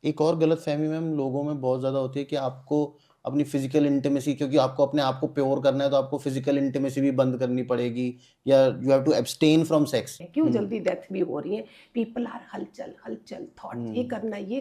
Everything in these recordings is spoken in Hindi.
एक और गलतफहमी मैम लोगों में बहुत ज़्यादा होती है कि आपको अपनी फिजिकल इंटीमेसी, क्योंकि आपको अपने आप को प्योर करना है तो आपको फिजिकल इंटीमेसी भी बंद करनी पड़ेगी, या you have to abstain from sex. क्यों जल्दी डेथ भी हो रही है, पीपल आर हलचल हलचल थॉट, ये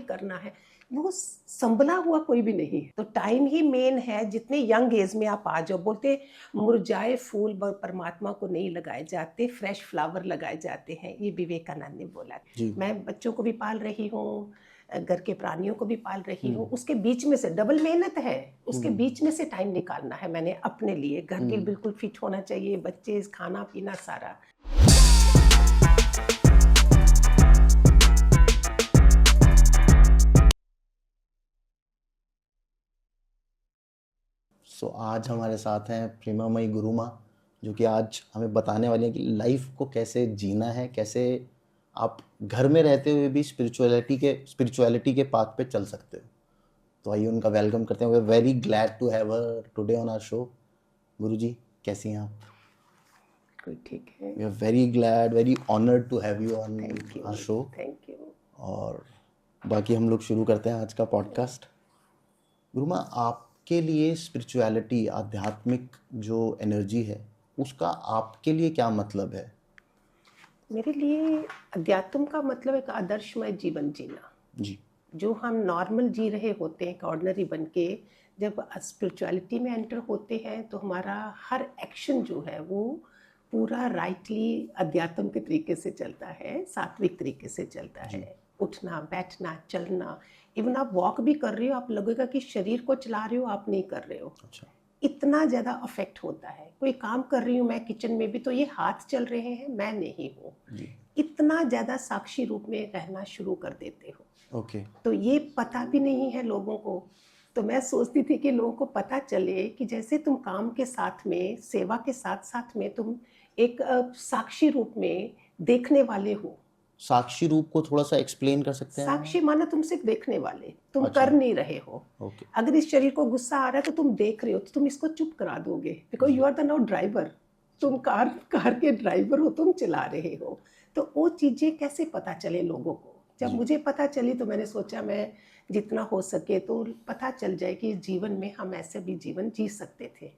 करना है, वो संभला हुआ कोई भी नहीं है। तो टाइम ही मेन है, जितने यंग एज में आप आ जाओ। बोलते मुरझाए फूल परमात्मा को नहीं लगाए जाते, फ्रेश फ्लावर लगाए जाते हैं, ये विवेकानंद ने बोला। मैं बच्चों को भी पाल रही हूँ, घर के प्राणियों को भी पाल रही हूँ, उसके बीच में से डबल मेहनत है, उसके बीच में से टाइम निकालना है मैंने अपने लिए। घर के बिल्कुल फिट होना चाहिए, बच्चे, खाना पीना सारा। आज हमारे साथ हैं प्रेमामयी गुरु माँ, जो कि आज हमें बताने वाली हैं कि लाइफ को कैसे जीना है, कैसे आप घर में रहते हुए भी स्पिरिचुअलिटी के पाथ पे चल सकते हो। तो आइए उनका वेलकम करते हैं। We are very glad to have her today on our show. Guru ji, कैसी हैं आप? ठीक है। We are very glad, very honoured to have you on our show. Thank you. और बाकी हम लोग शुरू करते हैं आज का पॉडकास्ट। गुरु माँ, आपके लिए स्पिरिचुअलिटी, आध्यात्मिक जो एनर्जी है, उसका आपके लिए क्या मतलब है? मेरे लिए अध्यात्म का मतलब एक आदर्शमय जीवन जीना। जी। जो हम नॉर्मल जी रहे होते हैं, ऑर्डिनरी बन के, जब स्पिरिचुअलिटी में एंटर होते हैं तो हमारा हर एक्शन जो है वो पूरा राइटली अध्यात्म के तरीके से चलता है, सात्विक तरीके से चलता है। उठना, बैठना, चलना, इवन आप वॉक भी कर रहे हो, आप लगेगा कि शरीर को चला रहे हो, आप नहीं कर रहे हो। अच्छा। इतना ज़्यादा अफेक्ट होता है। कोई काम कर रही हूँ मैं किचन में भी, तो ये हाथ चल रहे हैं, मैं नहीं हूँ। इतना ज़्यादा साक्षी रूप में रहना शुरू कर देते हो। ओके। तो ये पता भी नहीं है लोगों को। तो मैं सोचती थी कि लोगों को पता चले कि जैसे तुम काम के साथ में, सेवा के साथ साथ में तुम एक साक्षी रूप में देखने वाले हो। साक्षी रूप को थोड़ा सा एक्सप्लेन कर सकते हैं? साक्षी माना तुम सिर्फ देखने वाले, तुम अच्छा। कर नहीं रहे हो। ओके। अगर इस शरीर को गुस्सा आ रहा है तो तुम देख रहे हो, तो तुम इसको चुप करा दोगे, because you are the now driver. तुम कार के ड्राइवर हो, तुम चला रहे हो। तो वो चीजें कैसे पता चले लोगों को? जब मुझे पता चली तो मैंने सोचा मैं जितना हो सके तो पता चल जाए कि जीवन में हम ऐसे भी जीवन जी सकते थे।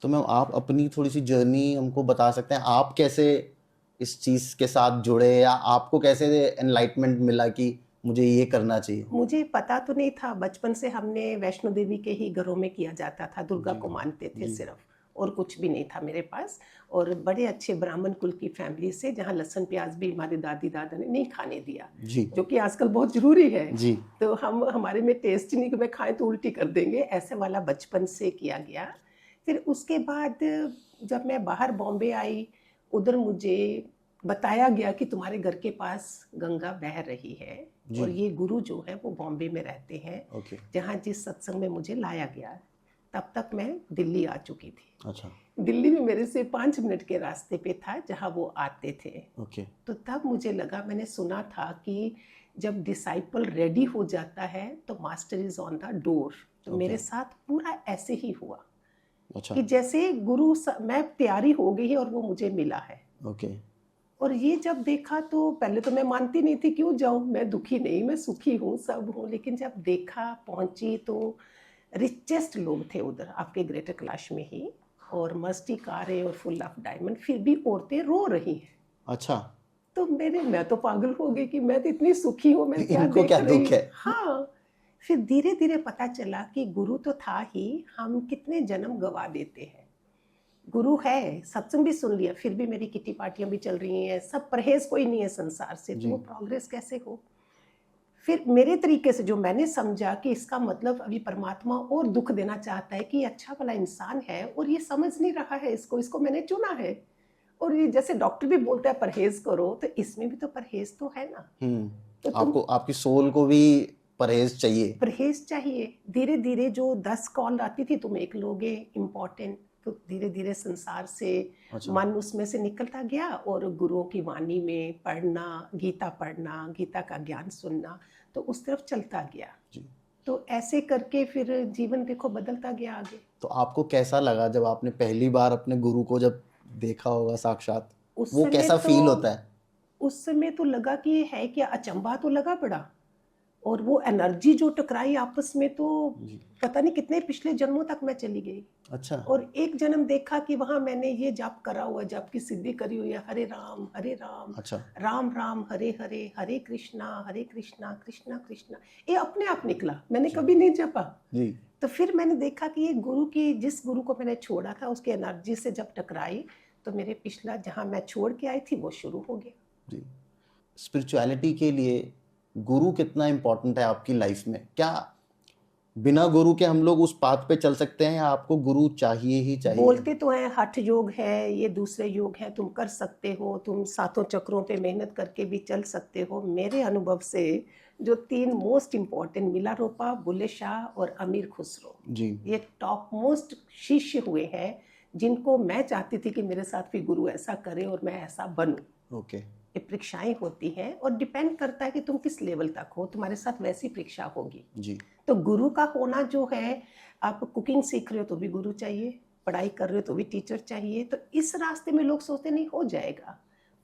तो मैम, आप अपनी थोड़ी सी जर्नी हमको बता सकते हैं, आप कैसे इस चीज के साथ जुड़े, या आपको कैसे एनलाइटमेंट मिला कि मुझे ये करना चाहिए? मुझे पता तो नहीं था, बचपन से हमने वैष्णो देवी के ही घरों में किया जाता था, दुर्गा को मानते थे सिर्फ, और कुछ भी नहीं था मेरे पास। और बड़े अच्छे ब्राह्मण कुल की फैमिली से, जहाँ लहसुन प्याज भी हमारे दादी दादा ने नहीं खाने दिया, जो कि आजकल बहुत जरूरी है। तो हमारे में टेस्ट नहीं कि मैं खाएं तो उल्टी कर देंगे, ऐसे वाला बचपन से किया गया। फिर उसके बाद जब मैं बाहर बॉम्बे आई, उधर मुझे बताया गया कि तुम्हारे घर के पास गंगा बह रही है, और ये गुरु जो है वो बॉम्बे में रहते हैं। जहाँ जिस सत्संग में मुझे लाया गया, तब तक मैं दिल्ली आ चुकी थी। अच्छा। दिल्ली में मेरे से 5 मिनट के रास्ते पे था जहाँ वो आते थे। तो तब मुझे लगा, मैंने सुना था कि जब डिसाइपल रेडी हो जाता है तो master is on the door. तो मेरे साथ पूरा ऐसे ही हुआ। कि जैसे गुरु मैं प्यारी हो गई है और वो मुझे मिला है। और ये जब देखा तो पहले तो मैं मानती नहीं थी, क्यों जाऊँ, मैं दुखी नहीं, मैं सुखी हूँ, सब हूँ। लेकिन जब देखा, पहुंची, तो रिचेस्ट लोग थे उधर, आपके ग्रेटर कैलाश में ही, और मस्ती कारें और फुल ऑफ डायमंड, फिर भी औरतें रो रही हैं। अच्छा। तो मैं तो पागल हो गई कि मैं तो इतनी सुखी हूँ, मैं क्या इनको देख क्या रही दुख है? हाँ। फिर धीरे धीरे पता चला कि गुरु तो था ही, हम कितने जन्म गवा देते हैं। गुरु है, सत्संग भी सुन लिया, फिर भी मेरी किटी पार्टियां भी चल रही हैं, सब परहेज कोई नहीं है संसार से, तो वो प्रोग्रेस कैसे हो? फिर मेरे तरीके से जो मैंने समझा कि इसका मतलब अभी परमात्मा और दुख देना चाहता है कि अच्छा भला इंसान है और ये समझ नहीं रहा है, इसको मैंने चुना है। और ये जैसे डॉक्टर भी बोलता है परहेज करो, तो इसमें भी तो परहेज तो है ना। तो आपको, आपकी सोल को भी परहेज चाहिए। परहेज चाहिए। धीरे धीरे जो 10 कॉल आती थी, तुम एक लोगे इम्पोर्टेंट, तो धीरे धीरे संसार से मन उसमें से निकलता गया, और गुरुओं की वाणी में पढ़ना, गीता का ज्ञान सुनना, तो उस तरफ चलता गया। तो ऐसे करके फिर जीवन देखो बदलता गया आगे। तो आपको कैसा लगा जब आपने पहली बार अपने गुरु को जब देखा होगा साक्षात? वो कैसा फील होता है? उस समय तो लगा कि ये है क्या, अचंभा तो लगा बड़ा। और वो एनर्जी जो टकराई आपस में, तो जी। पता नहीं कितने पिछले जन्मों तक मैं चली गई। अच्छा। और एक जन्म देखा कि वहां मैंने ये जप करा हुआ, जप की सिद्धि करी हुई है, हरे राम अच्छा। राम राम हरे हरे, हरे कृष्णा कृष्णा कृष्णा। ये अपने आप निकला, मैंने जी। कभी नहीं जपा। जी। तो फिर मैंने देखा कि ये गुरु की, जिस गुरु को मैंने छोड़ा था उसकी एनर्जी से जब टकराई तो मेरे पिछला जहां मैं छोड़ के आई थी वो शुरू हो गया। जी। स्पिरिचुअलिटी के लिए गुरु कितना इम्पोर्टेंट है आपकी लाइफ में? क्या बिना गुरु के हम लोग उस पाथ पे चल सकते हैं, या आपको गुरु चाहिए ही चाहिए? बोलते तो हैं हठ योग है, ये दूसरे योग है, तुम कर सकते हो, तुम सातों चक्रों पे मेहनत करके भी चल सकते हो। मेरे अनुभव से जो 3 मोस्ट इम्पॉर्टेंट, मिलारोपा, बुल्ले शाह और अमीर खुसरो, जी। ये टॉप मोस्ट शिष्य हुए हैं जिनको मैं चाहती थी कि मेरे साथ भी गुरु ऐसा करे और मैं ऐसा बनूं। ओके। ये परीक्षाएं होती हैं और डिपेंड करता है कि तुम किस लेवल तक हो, तुम्हारे साथ वैसी परीक्षा होगी। जी। तो गुरु का होना जो है, आप कुकिंग सीख रहे हो तो भी गुरु चाहिए, पढ़ाई कर रहे हो तो भी टीचर चाहिए। तो इस रास्ते में लोग सोचते नहीं हो जाएगा,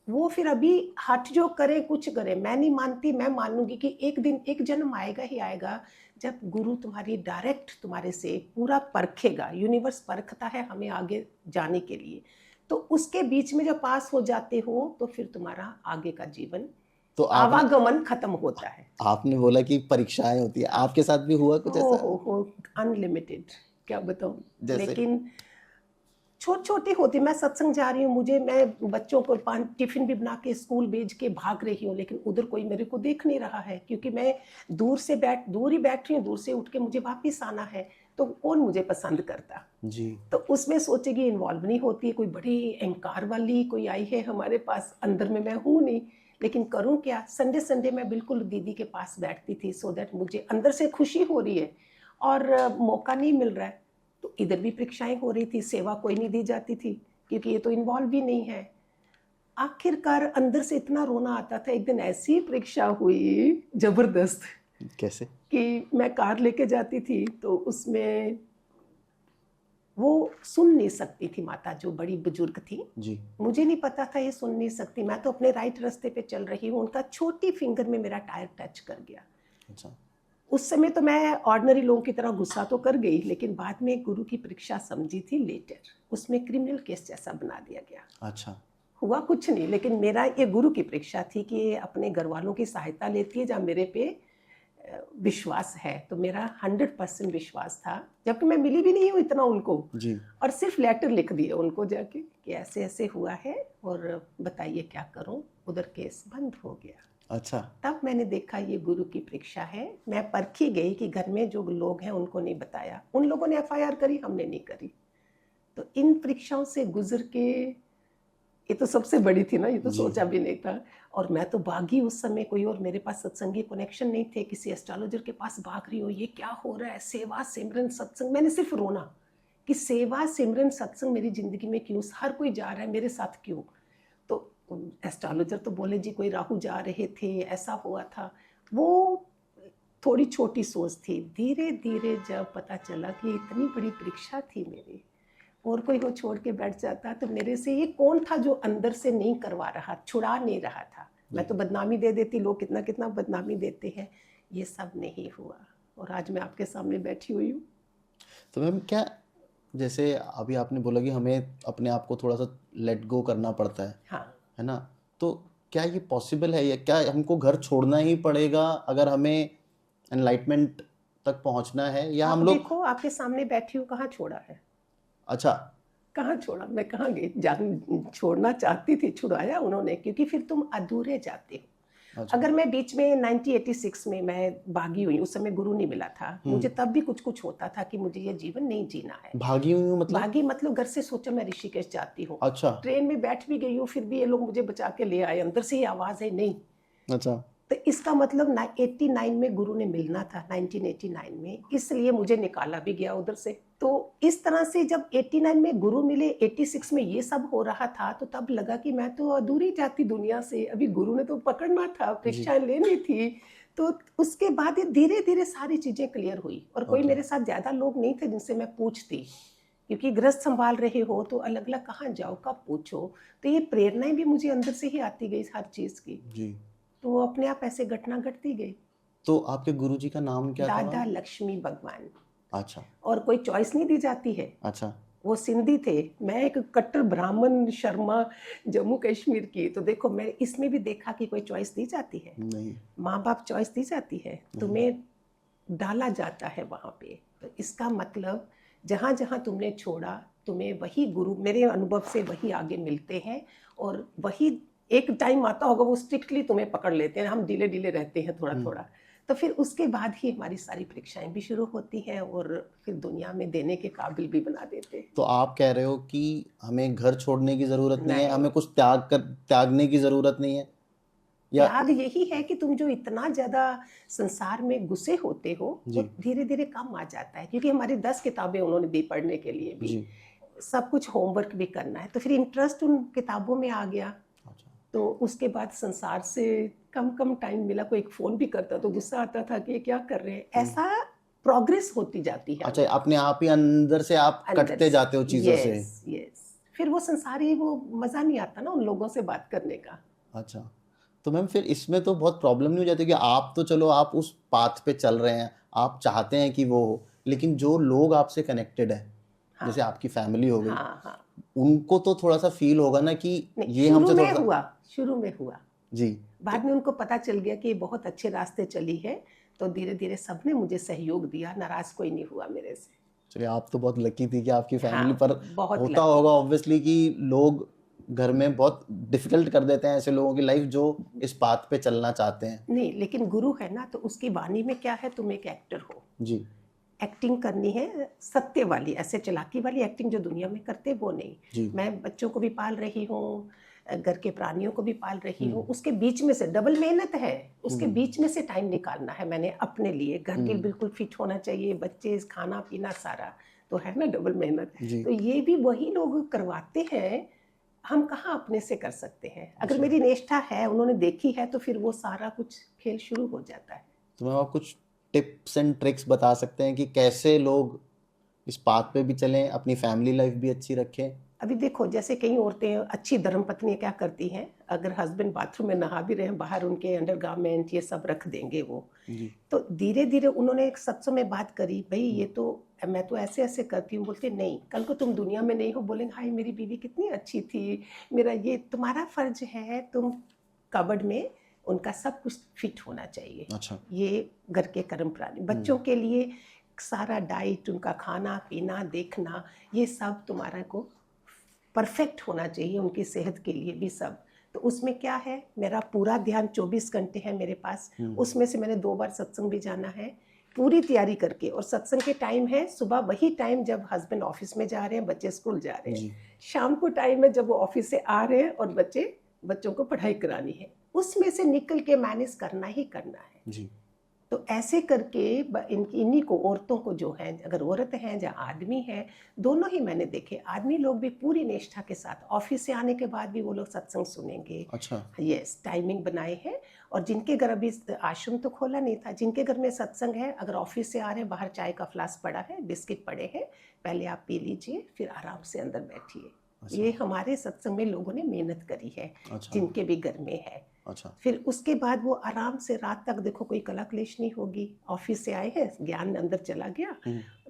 वो फिर अभी हट जो करे कुछ करे। मैं नहीं मानती, मैं मानूंगी कि एक दिन एक जन्म आएगा ही आएगा जब गुरु तुम्हारी डायरेक्ट तुम्हारे से पूरा परखेगा। यूनिवर्स परखता है हमें आगे जाने के लिए, तो उसके बीच में जब पास हो जाते हो तो फिर तुम्हारा आगे का जीवन, तो आवागमन खत्म होता है। आपने बोला कि परीक्षाएं होती है, आपके साथ भी हुआ कुछ ऐसा? हो अनलिमिटेड, क्या बताऊं। जैसे? लेकिन छोटी छोटी होती, मैं सत्संग जा रही हूँ, मैं बच्चों को टिफिन भी बना के स्कूल भेज के भाग रही हूँ, लेकिन उधर कोई मेरे को देख नहीं रहा है क्योंकि मैं दूर ही बैठ रही हूँ, दूर से उठ के मुझे वापिस आना है। तो कौन मुझे पसंद करता? जी। तो उसमें सोचेगी इन्वॉल्व नहीं होती है, कोई बड़ी अहंकार वाली कोई आई है हमारे पास, अंदर में मैं हूँ नहीं। लेकिन करूँ क्या, संडे संडे मैं बिल्कुल दीदी के पास बैठती थी, सो दैट मुझे अंदर से खुशी हो रही है और मौका नहीं मिल रहा है। तो इधर भी परीक्षाएं हो रही थी, सेवा कोई नहीं दी जाती थी क्योंकि ये तो इन्वॉल्व भी नहीं है। आखिरकार अंदर से इतना रोना आता था। एक दिन ऐसी परीक्षा हुई जबरदस्त कैसे? कि मैं कार लेके जाती थी तो उसमें वो सुन नहीं सकती थी, माता जो बड़ी बुजुर्ग थी। जी। मुझे नहीं पता था ये सुन नहीं सकती, मैं तो अपने राइट रास्ते पे चल रही हूँ, उनका छोटी फिंगर में मेरा टायर टच कर गया। अच्छा। उस समय तो मैं ऑर्डिनरी लोगों की तरह गुस्सा तो कर गई, लेकिन बाद में गुरु की परीक्षा समझी थी लेटर, उसमें क्रिमिनल केस जैसा बना दिया गया। अच्छा। हुआ कुछ नहीं, लेकिन मेरा ये गुरु की परीक्षा थी कि ये अपने घर वालों की सहायता लेती है जहाँ मेरे पे विश्वास है। तो मेरा 100% विश्वास था, जबकि मैं मिली भी नहीं हूँ इतना उनको। जी। और सिर्फ लेटर लिख दिए उनको जाके कि ऐसे ऐसे हुआ है और बताइए क्या करूं। उधर केस बंद हो गया। अच्छा। तब मैंने देखा ये गुरु की परीक्षा है। मैं परखी गई कि घर में जो लोग हैं उनको नहीं बताया, उन लोगों ने एफआईआर करी, हमने नहीं करी। तो इन परीक्षाओं से गुजर के, ये तो सबसे बड़ी थी ना, ये तो जी। सोचा भी नहीं था। और मैं तो भागी उस समय, कोई और मेरे पास सत्संगी कनेक्शन नहीं थे, किसी एस्ट्रोलॉजर के पास भाग रही हो, ये क्या हो रहा है, सेवा सिमरन सत्संग। मैंने सिर्फ रोना कि सेवा सिमरन सत्संग मेरी जिंदगी में क्यों, हर कोई जा रहा है मेरे साथ क्यों। तो एस्ट्रोलॉजर तो बोले जी कोई राहु जा रहे थे, ऐसा हुआ था। वो थोड़ी छोटी सोच थी। धीरे धीरे जब पता चला कि इतनी बड़ी परीक्षा थी मेरी, और कोई को छोड़ के बैठ जाता, तो मेरे से ये कौन था जो अंदर से नहीं करवा रहा, छुड़ा नहीं रहा था। मैं तो बदनामी दे देती, लोग कितना कितना बदनामी देते हैं, ये सब नहीं हुआ और आज मैं आपके सामने बैठी हुई हूँ। तो मैम क्या, जैसे अभी आपने बोला कि हमें अपने आप को थोड़ा सा लेट गो करना पड़ता हाँ, है ना? तो क्या ये पॉसिबल है, या क्या हमको घर छोड़ना ही पड़ेगा अगर हमें एनलाइटमेंट तक पहुंचना है, या आप हम लोग? देखो आपके सामने बैठी हूँ, कहाँ छोड़ा है, अच्छा। कहाँ छोड़ा, मैं कहाँ गई, जान छोड़ना चाहती थी, छुड़ाया उन्होंने, क्योंकि फिर तुम अधूरे जाते हो। अच्छा। अगर मैं बीच में 1986 में मैं भागी हुई, उस समय गुरु नहीं मिला था मुझे, तब भी कुछ कुछ होता था कि मुझे ये जीवन नहीं जीना है। भागी हुई हूँ मतलब? भागी मतलब घर से सोचा मैं ऋषिकेश जाती हूँ, अच्छा। ट्रेन में बैठ भी गई हूँ, फिर भी ये लोग मुझे बचा के ले आए, अंदर से ही आवाज है नहीं। अच्छा। तो इसका मतलब 89 में गुरु ने मिलना था, 1989 में, इसलिए मुझे निकाला भी गया उधर से। तो इस तरह से जब 89 में गुरु मिले, 86 में ये सब हो रहा था, तो तब लगा कि मैं तो अधूरी जाती दुनिया से, अभी गुरु ने तो पकड़ना था, परीक्षाएं लेनी थी। तो उसके बाद ये धीरे धीरे सारी चीजें क्लियर हुई, और कोई मेरे साथ ज्यादा लोग नहीं थे जिनसे मैं पूछती, क्योंकि गृहस्थ संभाल रहे हो तो अलग अलग कहाँ जाओ, कब पूछो। तो ये प्रेरणाएं भी मुझे अंदर से ही आती गई हर चीज की, जी। तो वो अपने आप ऐसे घटना घटती गई। तो आपके गुरुजी का नाम क्या था दादा मैम? लक्ष्मी भगवान। अच्छा और कोई चॉइस नहीं दी जाती है। अच्छा। वो सिंधी थे, मैं एक कट्टर ब्राह्मण शर्मा जम्मू कश्मीर की, तो देखो मैं इसमें भी देखा कि कोई चॉइस दी जाती है, नहीं माँ बाप चॉइस दी जाती है, नहीं। तुम्हें डाला जाता है वहाँ पे। तो इसका मतलब जहाँ जहाँ तुमने छोड़ा, तुम्हें वही गुरु, मेरे अनुभव से वही आगे मिलते हैं। और वही एक टाइम आता होगा वो स्ट्रिक्टली तुम्हें पकड़ लेते हैं, हम ढीले ढीले रहते हैं थोड़ा थोड़ा। तो फिर उसके बाद ही हमारी सारी परीक्षाएं भी शुरू होती हैं और फिर दुनिया में देने के काबिल भी बना देते हैं। तो आप कह रहे हो कि हमें घर छोड़ने की जरूरत नहीं है, नहीं, हमें कुछ त्यागने की जरूरत नहीं है, या? त्याग यही है कि तुम जो इतना ज्यादा संसार में घुसे होते हो वो जी धीरे धीरे कम आ जाता है, क्योंकि हमारी 10 किताबें उन्होंने दी पढ़ने के लिए भी, जी। सब कुछ होमवर्क भी करना है, तो फिर इंटरेस्ट उन किताबों में आ गया। अच्छा तो उसके बाद संसार से कम कम टाइम मिला, कोई एक फोन भी करता तो गुस्सा आता था कि ये क्या कर रहे हैं, ऐसा प्रोग्रेस होती जाती है अच्छा, अंदर अपने आप ही अंदर से आप अंदर कटते से। जाते हो चीजों से। यस यस, फिर वो संसारी वो मजा नहीं आता ना उन लोगों से बात करने का। अच्छा, तो मैम फिर इसमें तो बहुत प्रॉब्लम नहीं हो जाती कि आप तो चलो आप उस पाथ पे चल रहे हैं, आप चाहते हैं कि वो हो, लेकिन जो लोग आपसे कनेक्टेड है, हाँ जैसे आपकी फैमिली हो गई, हाँ हाँ। उनको तो थोड़ा सा फील होगा ना कि नहीं, ये हमसे थोड़ा सा। शुरू में हुआ, जी। तो बाद में उनको पता चल गया कि ये बहुत अच्छे रास्ते चली है, तो धीरे धीरे सबने मुझे सहयोग दिया, नाराज कोई नहीं हुआ मेरे से। चलिए, आप तो बहुत लकी थी कि आपकी फैमिली हाँ, पर। बहुत होता लकी। होगा ऑब्वियसली कि लोग घर में बहुत डिफिकल्ट कर देते हैं ऐसे लोगों की लाइफ जो इस पाथ पे चलना चाहते हैं। नहीं, लेकिन गुरु है ना, तो उसकी वाणी में क्या है, तुम एक एक्टर हो, जी एक्टिंग करनी है सत्य वाली, ऐसे चालाकी वाली एक्टिंग जो दुनिया में करते वो नहीं। जी। मैं बच्चों को भी पाल रही हूँ, घर के प्राणियों को भी पाल रही हूँ, हम्म उसके बीच में से डबल मेहनत है, उसके हम्म बीच में से टाइम निकालना है मैंने अपने लिए, घर भी हम्म। बिल्कुल फिट होना चाहिए, बच्चे खाना पीना सारा, तो है ना डबल मेहनत। जी। तो ये भी वही लोग करवाते हैं, हम कहाँ अपने से कर सकते हैं। अगर अच्छा, मेरी निष्ठा है, उन्होंने देखी है, तो फिर वो सारा कुछ खेल शुरू हो जाता है। तो मैम आप कुछ टिप्स एंड ट्रिक्स बता सकते हैं कि कैसे लोग इस पाथ पे भी चलें, अपनी फैमिली लाइफ भी अच्छी रखें? अभी देखो, जैसे कई औरतें, अच्छी धर्मपत्नी क्या करती हैं, अगर हस्बैंड बाथरूम में नहा भी रहे हैं, बाहर उनके अंडरगारमेंट ये सब रख देंगे वो। जी। तो धीरे धीरे उन्होंने एक सत्संग में बात करी, भाई ये तो मैं तो ऐसे ऐसे करती हूँ, बोलते नहीं, कल को तुम दुनिया में नहीं हो, बोलेंगे हाय मेरी बीवी कितनी अच्छी थी, मेरा ये तुम्हारा फर्ज है, तुम कबर्ड में उनका सब कुछ फिट होना चाहिए। अच्छा। ये घर के कर्म प्राणी, बच्चों के लिए सारा डाइट, उनका खाना पीना देखना, ये सब तुम्हारा को परफेक्ट होना चाहिए, उनकी सेहत के लिए भी सब। तो उसमें क्या है, मेरा पूरा ध्यान 24 घंटे है मेरे पास, उसमें से मैंने 2 बार सत्संग भी जाना है पूरी तैयारी करके, और सत्संग के टाइम है सुबह वही टाइम जब हस्बैंड ऑफिस में जा रहे हैं, बच्चे स्कूल जा रहे हैं, जी। शाम को टाइम है जब वो ऑफिस से आ रहे हैं और बच्चों को पढ़ाई करानी है, उसमें से निकल के मैनेज करना ही करना है। जी। तो ऐसे करके इन्हीं को, औरतों को जो है, अगर औरत हैं या आदमी है, दोनों ही मैंने देखे, आदमी लोग भी पूरी निष्ठा के साथ ऑफिस से आने के बाद भी वो लोग सत्संग सुनेंगे। अच्छा। यस, टाइमिंग बनाए हैं। और जिनके घर अभी आश्रम तो खोला नहीं था, जिनके घर में सत्संग है, अगर ऑफिस से आ रहे हैं, बाहर चाय का फ्लास्क पड़ा है, बिस्किट पड़े हैं, पहले आप पी लीजिए, फिर आराम से अंदर बैठिए। अच्छा। ये हमारे सत्संग में लोगों ने मेहनत करी है, अच्छा। जिनके भी घर में है। अच्छा। फिर उसके बाद वो आराम से रात तक, देखो कोई कला क्लेश नहीं होगी, ऑफिस से आए हैं, ज्ञान अंदर चला गया,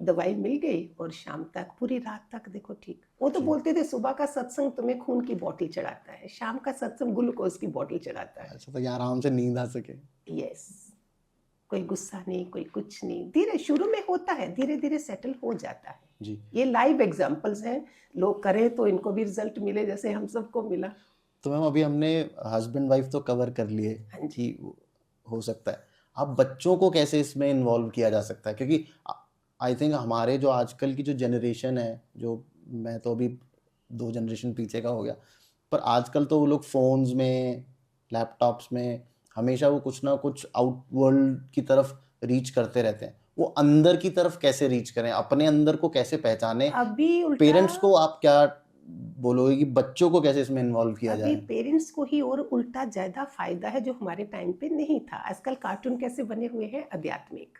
दवाई मिल गई, और शाम तक पूरी रात तक देखो ठीक। वो तो बोलते थे सुबह का सत्संग तुम्हें खून की बोतल चढ़ाता है, शाम का सत्संग ग्लूकोज की बोतल चढ़ाता है। अच्छा, तो ये आराम से नींद आ सके। यस, कोई गुस्सा नहीं, कोई कुछ नहीं, धीरे शुरू में होता है, धीरे धीरे सेटल हो जाता है। जी। ये लाइव एग्जांपल्स हैं, लोग करें तो इनको भी रिजल्ट मिले जैसे हम सबको मिला। तो मैम अभी हमने हस्बैंड वाइफ तो कवर कर लिए हाँ जी। कि हो सकता है, अब बच्चों को कैसे इसमें इन्वॉल्व किया जा सकता है? क्योंकि आई थिंक हमारे जो आजकल की जो जनरेशन है, जो मैं तो अभी 2 जनरेशन पीछे का हो गया, पर आजकल तो वो लोग फोन्स में, लैपटॉप्स में हमेशा वो कुछ ना कुछ आउट वर्ल्ड की तरफ रीच करते रहते हैं। वो अंदर की तरफ कैसे रीच करें, अपने अंदर को कैसे पहचाने? अभी उल्टा, पेरेंट्स को आप क्या बोलोगे कि बच्चों को कैसे इसमें इन्वॉल्व किया अभी जाए? पेरेंट्स को ही और उल्टा ज्यादा फायदा है, जो हमारे टाइम पे नहीं था। आजकल कार्टून कैसे बने हुए हैं आध्यात्मिक,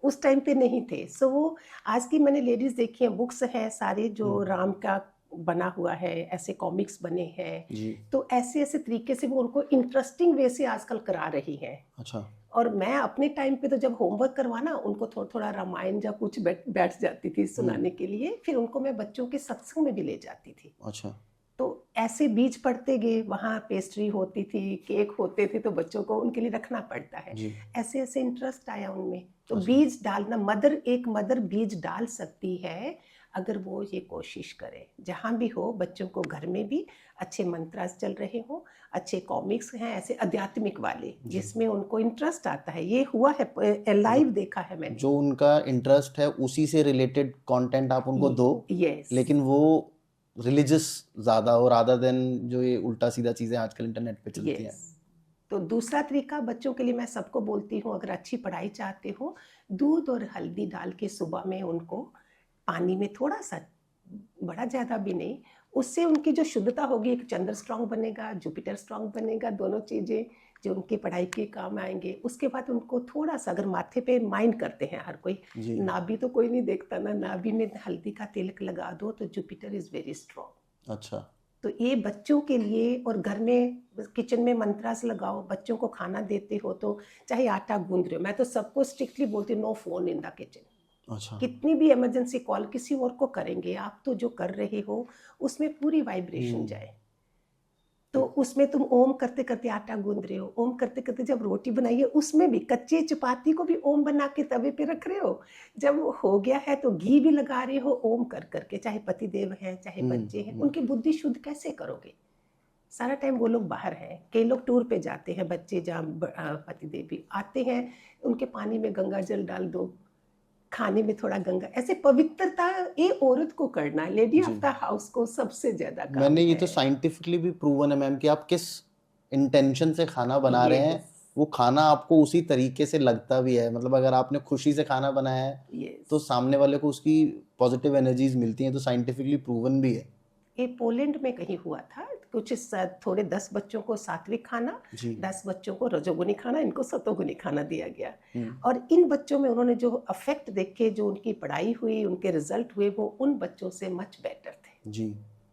उस टाइम पे नहीं थे। सो वो आज की मैंने लेडीज देखी हैं, बुक्स हैं सारे जो राम का बना हुआ है, ऐसे कॉमिक्स बने हैं, जी। तो ऐसे ऐसे तरीके से वो उनको इंटरेस्टिंग वे से आजकल करा रही हैं। अच्छा। और मैं अपने टाइम पे तो जब होमवर्क करवाना उनको थोड़ा थोड़ा रामायण या कुछ बैठ जाती थी सुनाने के लिए, फिर उनको मैं बच्चों के सत्संग में भी ले जाती थी। अच्छा। तो ऐसे बीज पड़ते गए, वहाँ पेस्ट्री होती थी, केक होते थे, तो बच्चों को उनके लिए रखना पड़ता है। जी। ऐसे ऐसे इंटरेस्ट आया उनमें। तो अच्छा। बीज डालना, एक मदर बीज डाल सकती है अगर वो ये कोशिश करे। जहाँ भी हो, बच्चों को घर में भी अच्छे मंत्रास चल रहे हो, अच्छे कॉमिक्स हैं ऐसे आध्यात्मिक वाले जिसमें उनको इंटरेस्ट आता है। ये हुआ है, लाइव देखा है मैंने। जो उनका इंटरेस्ट है उसी से रिलेटेड कंटेंट आप उनको दो, यस। लेकिन वो रिलीजियस ज़्यादा हो रादर देन जो ये उल्टा सीधा चीज़ें आजकल इंटरनेट पे चलती हैं। यस। तो दूसरा तरीका बच्चों के लिए मैं सबको बोलती हूँ, अगर अच्छी पढ़ाई चाहते हो, दूध और हल्दी डाल के सुबह में उनको पानी में थोड़ा सा, बड़ा ज़्यादा भी नहीं, उससे उनकी जो शुद्धता होगी, एक चंद्र स्ट्रांग बनेगा, जुपिटर स्ट्रांग बनेगा, दोनों चीज़ें जो उनकी पढ़ाई के काम आएंगे। उसके बाद उनको थोड़ा सा, अगर माथे पे माइंड करते हैं हर कोई, जी। नाभि तो कोई नहीं देखता ना, नाभि में हल्दी का तिलक लगा दो तो जुपिटर इज़ वेरी स्ट्रांग। अच्छा। तो ये बच्चों के लिए, और घर में किचन में मंत्रास लगाओ, बच्चों को खाना देते हो तो चाहे आटा गूंद रहे हो, मैं तो सबको स्ट्रिक्टली बोलती हूँ, no phone in the kitchen. अच्छा। कितनी भी इमरजेंसी कॉल किसी और को करेंगे आप, तो जो कर रहे हो उसमें पूरी वाइब्रेशन जाए। तो उसमें तुम ओम करते करते आटा गूंद रहे हो, ओम करते करते जब रोटी बनाई है उसमें भी, कच्चे चपाती को भी ओम बना के तवे पे रख रहे हो, जब हो गया है तो घी भी लगा रहे हो ओम कर करके। चाहे पति देव हैं, चाहे बच्चे हैं, उनकी बुद्धि शुद्ध कैसे करोगे? सारा टाइम वो लोग बाहर हैं, कई लोग टूर पे जाते हैं, बच्चे जहाँ पति देव भी आते हैं, उनके पानी में गंगा जल डाल दो, खाने में थोड़ा गंगा, ऐसे पवित्रता ये औरत को करना है, लेडी ऑफ द हाउस को सबसे ज्यादा काम मैंने ये है। तो साइंटिफिकली भी प्रूवन है मैम कि आप किस इंटेंशन से खाना बना रहे हैं, वो खाना आपको उसी तरीके से लगता भी है। मतलब अगर आपने खुशी से खाना बनाया है तो सामने वाले को उसकी पॉजिटिव एनर्जीज मिलती हैं, तो साइंटिफिकली प्रूवन भी है। ये पोलैंड में कहीं हुआ था, कुछ थोड़े 10 बच्चों को सात्विक खाना, जी। 10 बच्चों को रजोगुनी खाना, इनको सतोगुनी खाना दिया गया। और इन बच्चों में उन्होंने जो अफेक्ट देखे, जो उनकी पढ़ाई हुई, उनके रिजल्ट हुए, वो उन बच्चों से मच बेटर थे। जी।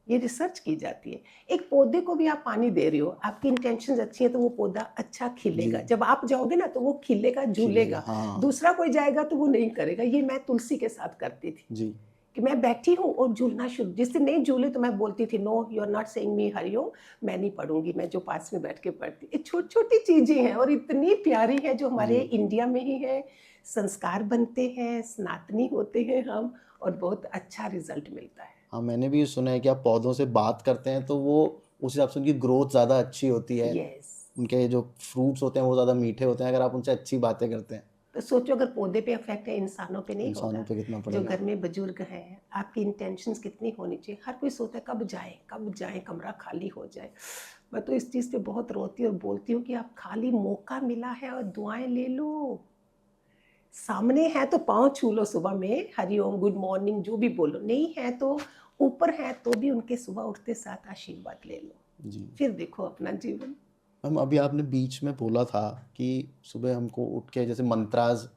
ये रिसर्च की जाती है। एक पौधे को भी आप पानी दे रहे हो, आपकी इंटेंशंस अच्छी हैं तो वो पौधा अच्छा खिलेगा। जब आप जाओगे ना तो वो खिलेगा, झूलेगा। हाँ। दूसरा कोई जाएगा तो वो नहीं करेगा। ये मैं तुलसी के साथ करती थी जी। कि मैं बैठी हूँ और झूलना शुरू, जिस दिन नहीं झूले तो मैं बोलती थी, no you are not saying me Hariom, मैं नहीं पढ़ूंगी, मैं जो पास में बैठ के पढ़ती। ये छोटी छोटी चीजें हैं और इतनी प्यारी है, जो हमारे इंडिया में ही है। संस्कार बनते हैं, सनातनी होते हैं हम, और बहुत अच्छा रिजल्ट मिलता है। हाँ, मैंने भी सुना है कि आप पौधों से बात करते हैं तो वो उस हिसाब से उनकी ग्रोथ ज़्यादा अच्छी होती है। यस। उनके जो फ्रूट्स होते हैं वो ज़्यादा मीठे होते हैं अगर आप उनसे अच्छी बातें करते हैं। तो सोचो, अगर पौधे पे अफेक्ट है, इंसानों पे नहीं इंसानों होगा? पे कितना जो पड़ेगा। घर में बुजुर्ग हैं, आपकी इंटेंशंस कितनी होनी चाहिए? हर कोई सोचता है कब जाएं, कमरा खाली हो जाए। मैं तो इस चीज़ पे बहुत रोती और बोलती हूँ कि आप खाली मौका मिला है और दुआएं ले लो। सामने है तो पाँव छू लो सुबह में, हरिओम, गुड मॉर्निंग, जो भी बोलो। नहीं है तो ऊपर है तो भी उनके सुबह उठते साथ आशीर्वाद ले लो। जी। फिर देखो अपना जीवन। मैम, अभी आपने बीच में बोला था कि सुबह हमको उठ के जैसे मंत्राज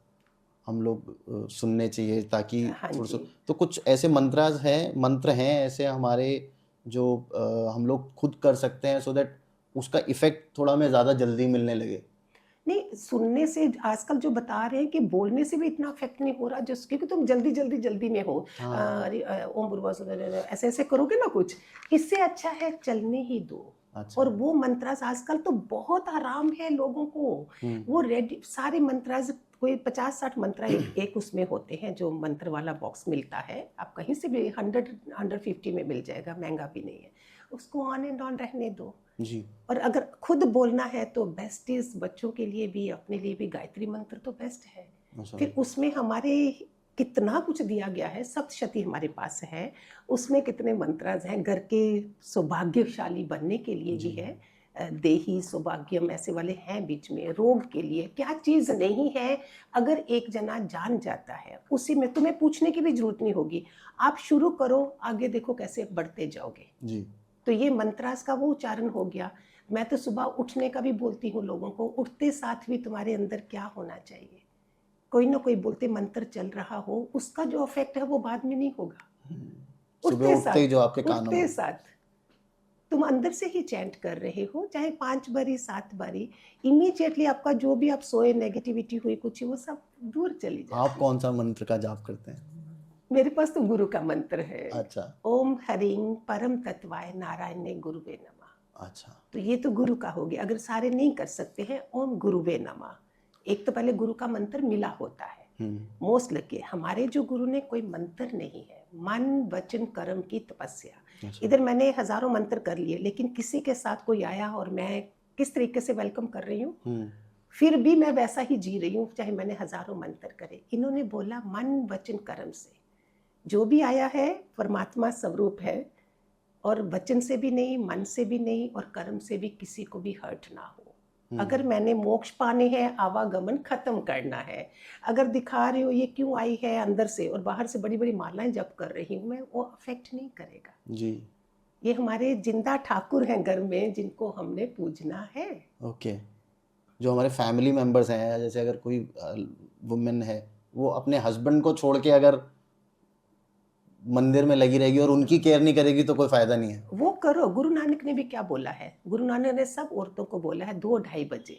हम लोग सुनने चाहिए ताकि हाँ थोड़ा सा, जी। तो कुछ ऐसे मंत्र हैं ऐसे हमारे जो हम लोग खुद कर सकते हैं सो दैट उसका इफेक्ट थोड़ा हमें ज़्यादा जल्दी मिलने लगे। नहीं, सुनने से आजकल जो बता रहे हैं कि बोलने से भी इतना अफेक्ट नहीं हो रहा, जिस क्योंकि तुम जल्दी में हो। हाँ। ओम ऐसे ऐसे करोगे ना कुछ, इससे अच्छा है चलने ही दो। अच्छा। और वो मंत्रास आजकल तो बहुत आराम है लोगों को। वो रेडी सारे मंत्रास, कोई 50-60 मंत्र एक उसमें होते हैं, जो मंत्र वाला बॉक्स मिलता है, आप कहीं से भी 150 में मिल जाएगा, महंगा भी नहीं है। उसको ऑन एंड ऑन रहने दो। जी। और अगर खुद बोलना है तो बेस्ट इज, बच्चों के लिए भी अपने लिए भी गायत्री मंत्र तो बेस्ट है। अच्छा। फिर उसमें हमारे कितना कुछ दिया गया है, सप्तशती हमारे पास है, उसमें कितने मंत्र हैं, घर के सौभाग्यशाली बनने के लिए भी है। देही सौभाग्यम ऐसे वाले हैं बीच में, रोग के लिए क्या चीज़ नहीं है। अगर एक जना जान जाता है, उसी में तुम्हें पूछने की भी जरूरत नहीं होगी। आप शुरू करो, आगे देखो कैसे बढ़ते जाओगे। जी। तो ये मंत्रास का वो उच्चारण हो गया। मैं तो सुबह उठने का भी बोलती हूँ लोगों को, उठते साथ भी तुम्हारे अंदर क्या होना चाहिए। कोई ना कोई बोलते मंत्र चल रहा हो, उसका जो इफेक्ट है वो बाद में नहीं होगा, सुबह उठते ही जो आपके कानों उठते में। साथ। तुम अंदर से ही चैंट कर रहे हो, चाहे 5 बारी 7 बारी, इमीडिएटली आपका जो भी आप सोए नेगेटिविटी हुई कुछ वो सब दूर चली जाती आप है। कौन सा मंत्र का जाप करते हैं? मेरे पास तो गुरु का मंत्र है, अच्छा ओम हरिं परम तत्वाय नारायणे गुरुवे नमः। अच्छा। तो ये तो गुरु का हो गया। अगर सारे नहीं कर सकते हैं, ओम गुरुवे नमः, एक तो पहले गुरु का मंत्र मिला होता है। मोस्ट लगे हमारे जो गुरु ने कोई मंत्र नहीं है, मन वचन कर्म की तपस्या। अच्छा। इधर मैंने हजारों मंत्र कर लिए, लेकिन किसी के साथ कोई आया और मैं किस तरीके से वेलकम कर रही हूँ, फिर भी मैं वैसा ही जी रही हूँ, चाहे मैंने हजारों मंत्र करे। इन्होंने बोला मन वचन कर्म से जो भी आया है परमात्मा स्वरूप है, और वचन से भी नहीं, मन से भी नहीं, और कर्म से भी किसी को भी हर्ट ना हो। अगर मैंने मोक्ष पाने हैं, आवागमन खत्म करना है, अगर दिखा रहे हो ये क्यों आई है अंदर से और बाहर से बड़ी बड़ी मालाएं जप कर रही हूँ मैं, वो अफेक्ट नहीं करेगा जी। ये हमारे जिंदा ठाकुर हैं घर में, जिनको हमने पूजना है। ओके। जो हमारे फैमिली मेंबर्स हैं, जैसे अगर कोई वुमेन है, वो अपने हस्बैंड को छोड़ के अगर मंदिर में लगी रहेगी और उनकी केयर नहीं करेगी तो कोई फायदा नहीं है। वो करो। गुरु नानक ने भी क्या बोला है? गुरु नानक ने सब औरतों को बोला है 2-2:30 बजे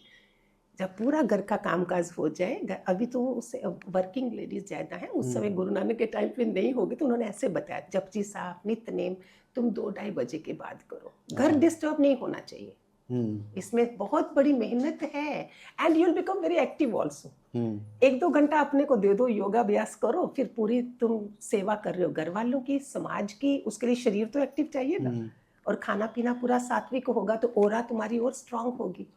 जब पूरा घर का कामकाज हो जाए, अभी तो उससे वर्किंग लेडीज ज्यादा है, उस समय गुरु नानक के टाइम पे नहीं होगी, तो उन्होंने ऐसे बताया जपजी साहब नित्यनेम तुम 2-2:30 बजे के बाद करो, घर डिस्टर्ब नहीं होना चाहिए। इसमें बहुत बड़ी मेहनत है, and you will become very active also. 1-2 घंटा अपने को दे दो, योगाभ्यास करो, फिर पूरी तुम सेवा कर रहे हो घर वालों की, समाज की, उसके लिए शरीर तो एक्टिव चाहिए ना, और खाना पीना पूरा सात्विक होगा तो ओरा तुम्हारी और स्ट्रांग होगी।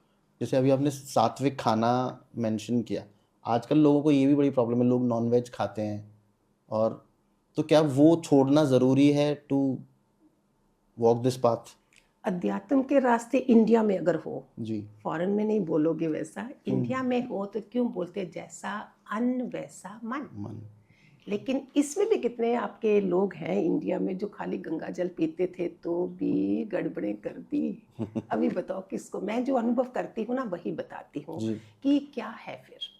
जैसे अभी आपने सात्विक खाना मेंशन किया, आजकल लोगों को ये भी बड़ी प्रॉब्लम है, लोग नॉनवेज खाते हैं, और तो क्या वो छोड़ना ज़रूरी है टू वॉक दिस पाथ? अध्यात्म के रास्ते इंडिया में अगर हो जी, फॉरेन में नहीं बोलोगे वैसा, इंडिया में हो तो क्यों बोलते जैसा अन्न वैसा मन। लेकिन इसमें भी कितने आपके लोग हैं इंडिया में जो खाली गंगा जल पीते थे तो भी गड़बड़ें कर दी। अभी बताओ किसको? मैं जो अनुभव करती हूँ ना वही बताती हूँ कि क्या है। फिर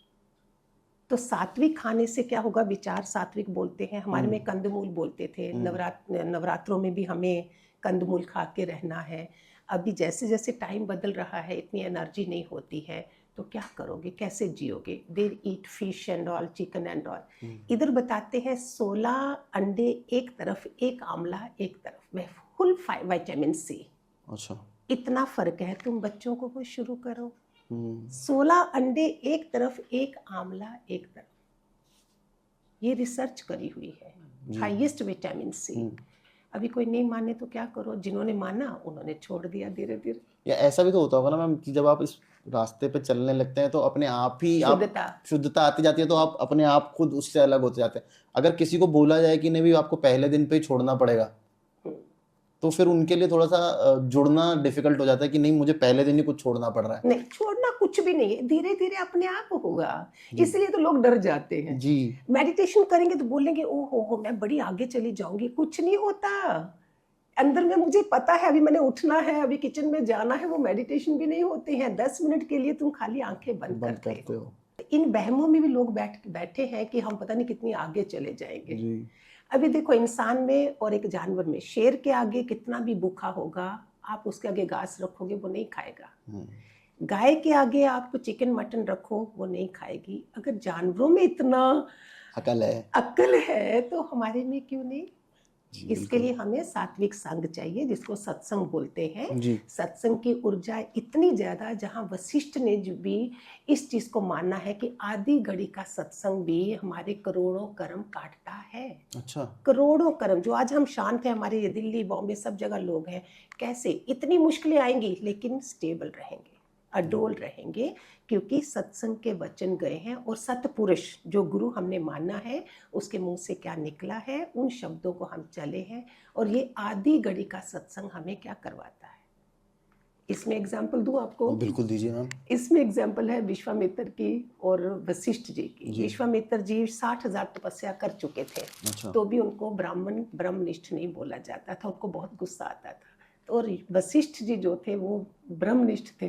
तो सात्विक खाने से क्या होगा? विचार सात्विक बोलते हैं, हमारे में कंदमूल बोलते थे, नवरात्रों में भी हमें कंदमूल खा के रहना है। अभी जैसे जैसे टाइम बदल रहा है, इतनी एनर्जी नहीं होती है, तो क्या करोगे, कैसे जियोगे? They eat fish and all, chicken and all. इधर बताते हैं 16 अंडे एक तरफ, एक आंवला एक तरफ, वह फुल विटामिन सी। अच्छा, इतना फर्क है। तुम बच्चों को वो शुरू करो, 16 अंडे एक तरफ, एक आंवला एक तरफ, ये रिसर्च करी हुई है, हाईएस्ट विटामिन सी। अभी कोई नहीं माने तो क्या करो? जिन्होंने माना उन्होंने छोड़ दिया धीरे धीरे। या ऐसा भी तो होता होगा ना मैम कि जब आप इस रास्ते पे चलने लगते हैं तो अपने आप ही शुद्धता आती जाती है, तो आप अपने आप खुद उससे अलग होते जाते हैं। अगर किसी को बोला जाए कि नहीं भी आपको पहले दिन पे ही छोड़ना पड़ेगा, तो फिर उनके लिए थोड़ा सा जुड़ना डिफिकल्ट हो जाता है कि नहीं मुझे पहले दिन ही कुछ छोड़ना पड़ रहा है। नहीं, छोड़ना कुछ भी नहीं है, धीरे धीरे अपने आप होगा। इसलिए तो लोग डर जाते हैं जी। मेडिटेशन करेंगे तो बोलेंगे ओ हो मैं बड़ी आगे चली जाऊंगी। कुछ नहीं होता अंदर में, मुझे पता है। अभी मैंने उठना है, अभी किचन में जाना है, वो मेडिटेशन भी नहीं होते हैं। 10 मिनट के लिए तुम खाली आंखें बंद करते हो। इन बहमों में भी लोग बैठे हैं कि हम पता नहीं कितनी आगे चले जाएंगे जी। अभी देखो इंसान में और एक जानवर में, शेर के आगे कितना भी भूखा होगा, आप उसके आगे घास रखोगे वो नहीं खाएगा। गाय के आगे आप चिकन मटन रखो वो नहीं खाएगी। अगर जानवरों में इतना अक्ल है तो हमारे में क्यों नहीं? इसके लिए हमें सात्विक संग चाहिए, जिसको सत्संग बोलते हैं। सत्संग की ऊर्जा इतनी ज्यादा, जहां वशिष्ठ ने भी इस चीज को माना है कि आधी घड़ी का सत्संग भी हमारे करोड़ों कर्म काटता है। अच्छा, करोड़ों कर्म। जो आज हम शांत हैं, हमारे ये दिल्ली बॉम्बे सब जगह लोग हैं, कैसे? इतनी मुश्किलें आएंगी लेकिन स्टेबल रहेंगे, अडोल रहेंगे, क्योंकि सत्संग के वचन गए हैं। और सतपुरुष जो गुरु हमने माना है, उसके मुंह से क्या निकला है, उन शब्दों को हम चले हैं। और ये आधी घड़ी का सत्संग हमें क्या करवाता है? इसमें एग्जाम्पल दूं आपको? बिल्कुल दीजिए मैम। इसमें एग्जाम्पल है विश्वामित्र की और वशिष्ठ जी की। विश्वामित्र जी 60,000 तपस्या कर चुके थे। अच्छा। तो भी उनको ब्रह्मनिष्ठ नहीं बोला जाता था, उनको बहुत गुस्सा आता था। और वशिष्ठ जी जो थे वो ब्रह्मनिष्ठ थे।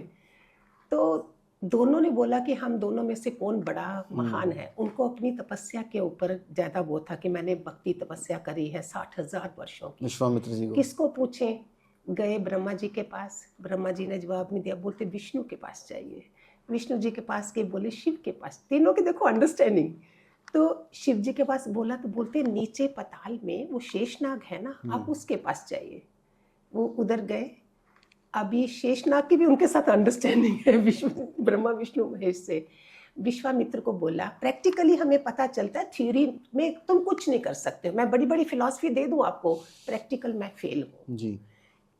तो दोनों ने बोला कि हम दोनों में से कौन बड़ा महान है। उनको अपनी तपस्या के ऊपर ज्यादा वो था कि मैंने भक्ति तपस्या करी है 60,000 वर्षों की। विश्वामित्र जी को किसको पूछें? गए ब्रह्मा जी के पास, ब्रह्मा जी ने जवाब नहीं दिया, बोलते विष्णु के पास चाहिए। विष्णु जी के पास गए, बोले शिव के पास। तीनों के देखो अंडरस्टैंडिंग। तो शिव जी के पास बोला तो बोलते नीचे पताल में वो शेषनाग है ना, आप उसके पास चाहिए। वो उधर गए। अभी शेषनाग की भी उनके साथ अंडरस्टैंडिंग है ब्रह्मा विष्णु महेश से। विश्वामित्र को बोला, प्रैक्टिकली हमें पता चलता है थ्योरी में तुम कुछ नहीं कर सकते, मैं बड़ी बड़ी फिलॉसफी दे दूं आपको, प्रैक्टिकल मैं फेल हूँ जी।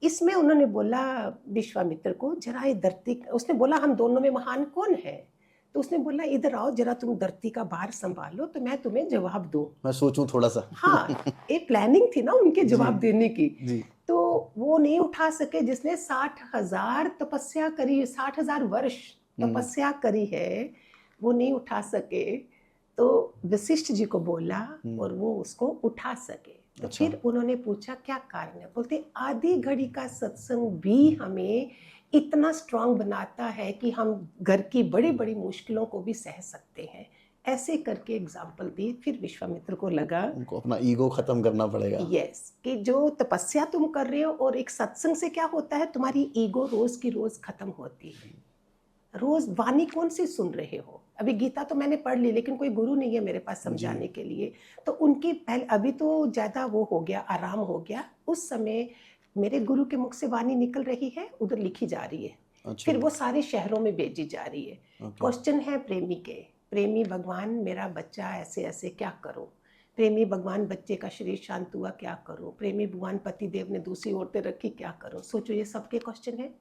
इसमें। उन्होंने बोला विश्वामित्र को, जरा ये धरती, उसने बोला हम दोनों में महान कौन है? तो उसने बोला इधर आओ जरा, तुम धरती का भार संभालो तो मैं तुम्हें जवाब दूं। मैं सोचूं थोड़ा सा। हाँ, एक प्लानिंग थी ना उनके जवाब जी, देने की। जी। तो वो नहीं उठा सके, जिसने 60,000 तपस्या करी, 60,000 वर्ष तपस्या करी है, वो नहीं उठा सके। तो वशिष्ठ जी को बोला और वो उसको उठा सके। तो अच्छा। फिर उन्होंने पूछा क्या कारण है? बोलते आधी घड़ी का सत्संग भी हमें इतना स्ट्रांग बनाता है कि हम घर की बड़ी बड़ी मुश्किलों को भी सह सकते हैं। ऐसे करके एग्जाम्पल दी। फिर विश्वामित्र को लगा उनको अपना ईगो खत्म करना पड़ेगा। यस, कि जो तपस्या तुम कर रहे हो और एक सत्संग से क्या होता है, तुम्हारी ईगो रोज की रोज खत्म होती है। रोज वाणी कौन सी सुन रहे हो? अभी गीता तो मैंने पढ़ ली, लेकिन कोई गुरु नहीं है मेरे पास समझाने के लिए। तो उनकी पहले, अभी तो ज्यादा वो हो गया, आराम हो गया। उस समय मेरे गुरु के मुख से वाणी निकल रही है, उधर लिखी जा रही है। अच्छा। फिर वो सारे शहरों में भेजी जा रही है। क्वेश्चन है प्रेमी के, प्रेमी भगवान मेरा बच्चा ऐसे ऐसे क्या करूं? प्रेमी भगवान बच्चे का शरीर शांत हुआ क्या करूं? प्रेमी भगवान पति देव ने दूसरी औरतें रखी क्या करूं? सोचो, ये सबके क्वेश्चन है।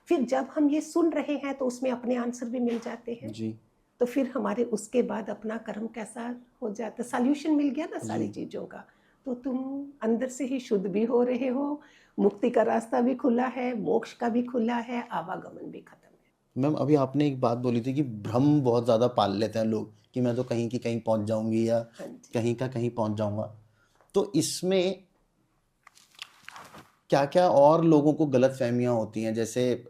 फिर जब हम ये सुन रहे हैं तो उसमें अपने आंसर भी मिल जाते हैं जी। तो फिर हमारे उसके बाद अपना कर्म कैसा हो जाता, सॉल्यूशन मिल गया ना सारी चीजों का। तो तुम अंदर से ही शुद्ध भी हो रहे हो, मुक्ति का रास्ता भी खुला है, मोक्ष का भी खुला है, आवागमन भी खत्म है। मैम, अभी आपने एक बात बोली थी कि भ्रम बहुत ज़्यादा पाल लेते हैं लोग कि मैं तो कहीं की कहीं पहुंच जाऊंगी या हाँ जी। कहीं का कहीं पहुंच जाऊंगा। तो इसमें क्या क्या और लोगों को गलत फहमियाँ होती हैं? जैसे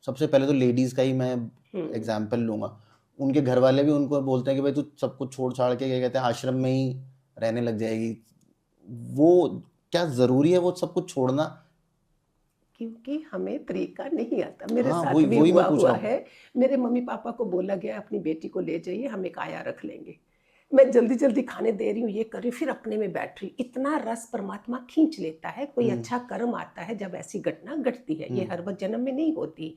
सबसे पहले तो लेडीज़ का ही मैं एग्जाम्पल लूँगा। उनके घर वाले भी उनको बोलते हैं कि भाई तू सब कुछ छोड़ छाड़ के, क्या कहते हैं, आश्रम में ही रहने लग जाएगी। वो क्या ज़रूरी है वो सब कुछ छोड़ना? क्योंकि हमें तरीका नहीं आता। मेरे हाँ, साथ वही भी वही मैं हुआ पूछ हुआ रहा हूँ। है। मेरे मम्मी पापा को बोला गया अपनी बेटी को ले जाइए, हम एक आया रख लेंगे। मैं जल्दी जल्दी खाने दे रही हूँ, ये कर रही हूँ, फिर अपने में बैठ रही। इतना रस परमात्मा खींच लेता है, कोई अच्छा कर्म आता है जब ऐसी घटना घटती है, ये हर बार जन्म में नहीं होती।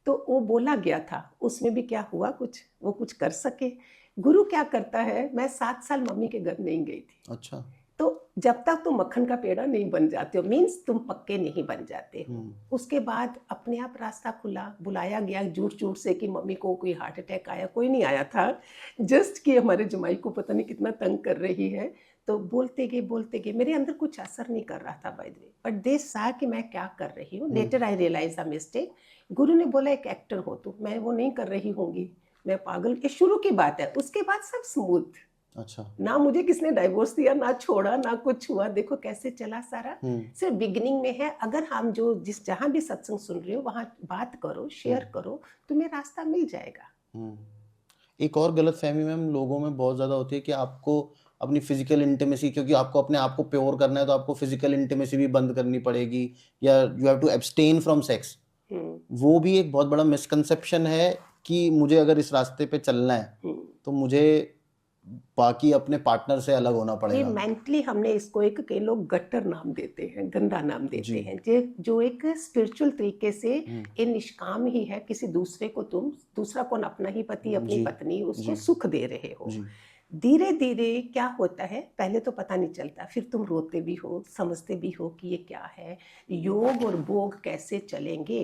तो वो बोला गया था, उसमें भी क्या हुआ, कुछ वो कुछ कर सके। गुरु क्या करता है, मैं 7 साल मम्मी के घर नहीं गई थी। अच्छा। तो जब तक तुम मक्खन का पेड़ा नहीं बन जाते हो, मीन्स तुम पक्के नहीं बन जाते हो। उसके बाद अपने आप रास्ता खुला, बुलाया गया झूठ झूठ से कि मम्मी को कोई हार्ट अटैक आया, कोई नहीं आया था। जस्ट कि हमारे जमाई को पता नहीं कितना तंग कर रही है। तो बोलते गए, मेरे अंदर कुछ असर नहीं कर रहा था by the way, but they saw कि मैं क्या कर रही हूँ। Later I realise the mistake. गुरु ने बोला एक एक्टर हो तो मैं वो नहीं कर रही होंगी, मैं पागल। ये शुरू की बात है, उसके बाद सब स्मूथ। अच्छा। ना मुझे किसने डाइवोर्स दिया, ना छोड़ा, ना कुछ हुआ। देखो कैसे चला सारा। सिर्फ बिगिनिंग में है। अगर हम जो जिस जहां भी सत्संग सुन रहे हो वहां बात करो, शेयर करो, तुम्हें रास्ता मिल जाएगा। एक और गलत फहमी मैम लोगों में बहुत ज़्यादा होती है कि आपको अपनी फिजिकल इंटीमेसी, क्योंकि आपको अपने आप को प्योर करना है तो आपको फिजिकल इंटीमेसी भी बंद करनी पड़ेगी, या you have to abstain from sex. वो भी एक बहुत बड़ा मिसकंसेप्शन है कि मुझे अगर इस रास्ते पे चलना है तो मुझे बाकी अपने पार्टनर से अलग होना ये पड़ेगा। मेंटली हमने इसको एक, कई लोग गट्टर नाम देते हैं, गंदा नाम देते जी। हैं, जो एक स्पिरिचुअल तरीके से ये निष्काम ही है। किसी दूसरे को तुम, दूसरा कौन, अपना ही पति अपनी जी। पत्नी, उसको जी। सुख दे रहे हो। जी। धीरे धीरे क्या होता है, पहले तो पता नहीं चलता, फिर तुम रोते भी हो, समझते भी हो कि ये क्या है, योग और भोग कैसे चलेंगे।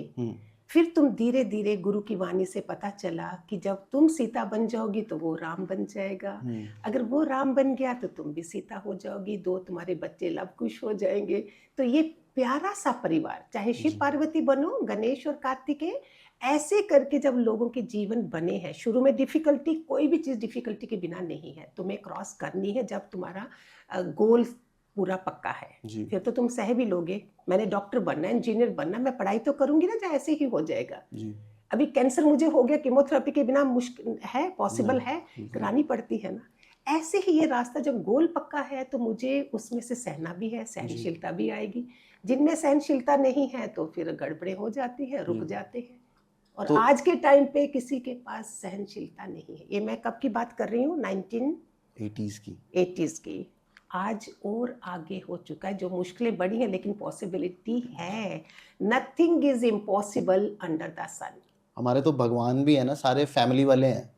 फिर तुम धीरे धीरे गुरु की वाणी से पता चला कि जब तुम सीता बन जाओगी तो वो राम बन जाएगा। अगर वो राम बन गया तो तुम भी सीता हो जाओगी, दो तुम्हारे बच्चे लव कुश हो जाएंगे। तो ये प्यारा सा परिवार, चाहे शिव पार्वती बनो, गणेश और कार्तिकेय, ऐसे करके जब लोगों के जीवन बने हैं। शुरू में डिफिकल्टी, कोई भी चीज डिफिकल्टी के बिना नहीं है, तुम्हें क्रॉस करनी है जब तुम्हारा गोल पूरा पक्का है। फिर तो तुम सह भी लोगे। मैंने डॉक्टर बनना है, इंजीनियर बनना, मैं पढ़ाई तो करूंगी ना, चाहे ऐसे ही हो जाएगा। अभी कैंसर मुझे हो गया, कीमोथेरेपी के बिना मुश्किल है, पॉसिबल है, करानी पड़ती है ना। ऐसे ही ये रास्ता जब गोल पक्का है तो मुझे उसमें से सहना भी है, सहनशीलता भी आएगी। जिनमें सहनशीलता नहीं है तो फिर गड़बड़े हो जाती है, रुक जाते हैं। और तो आज के टाइम पे किसी के पास सहनशीलता नहीं है। ये मैं कब की बात कर रही हूँ, 80s की 1980s की। आज और आगे हो चुका है, जो मुश्किलें बढ़ी हैं लेकिन पॉसिबिलिटी है। Nothing is impossible under the sun. हमारे तो भगवान भी है ना, सारे फैमिली वाले हैं।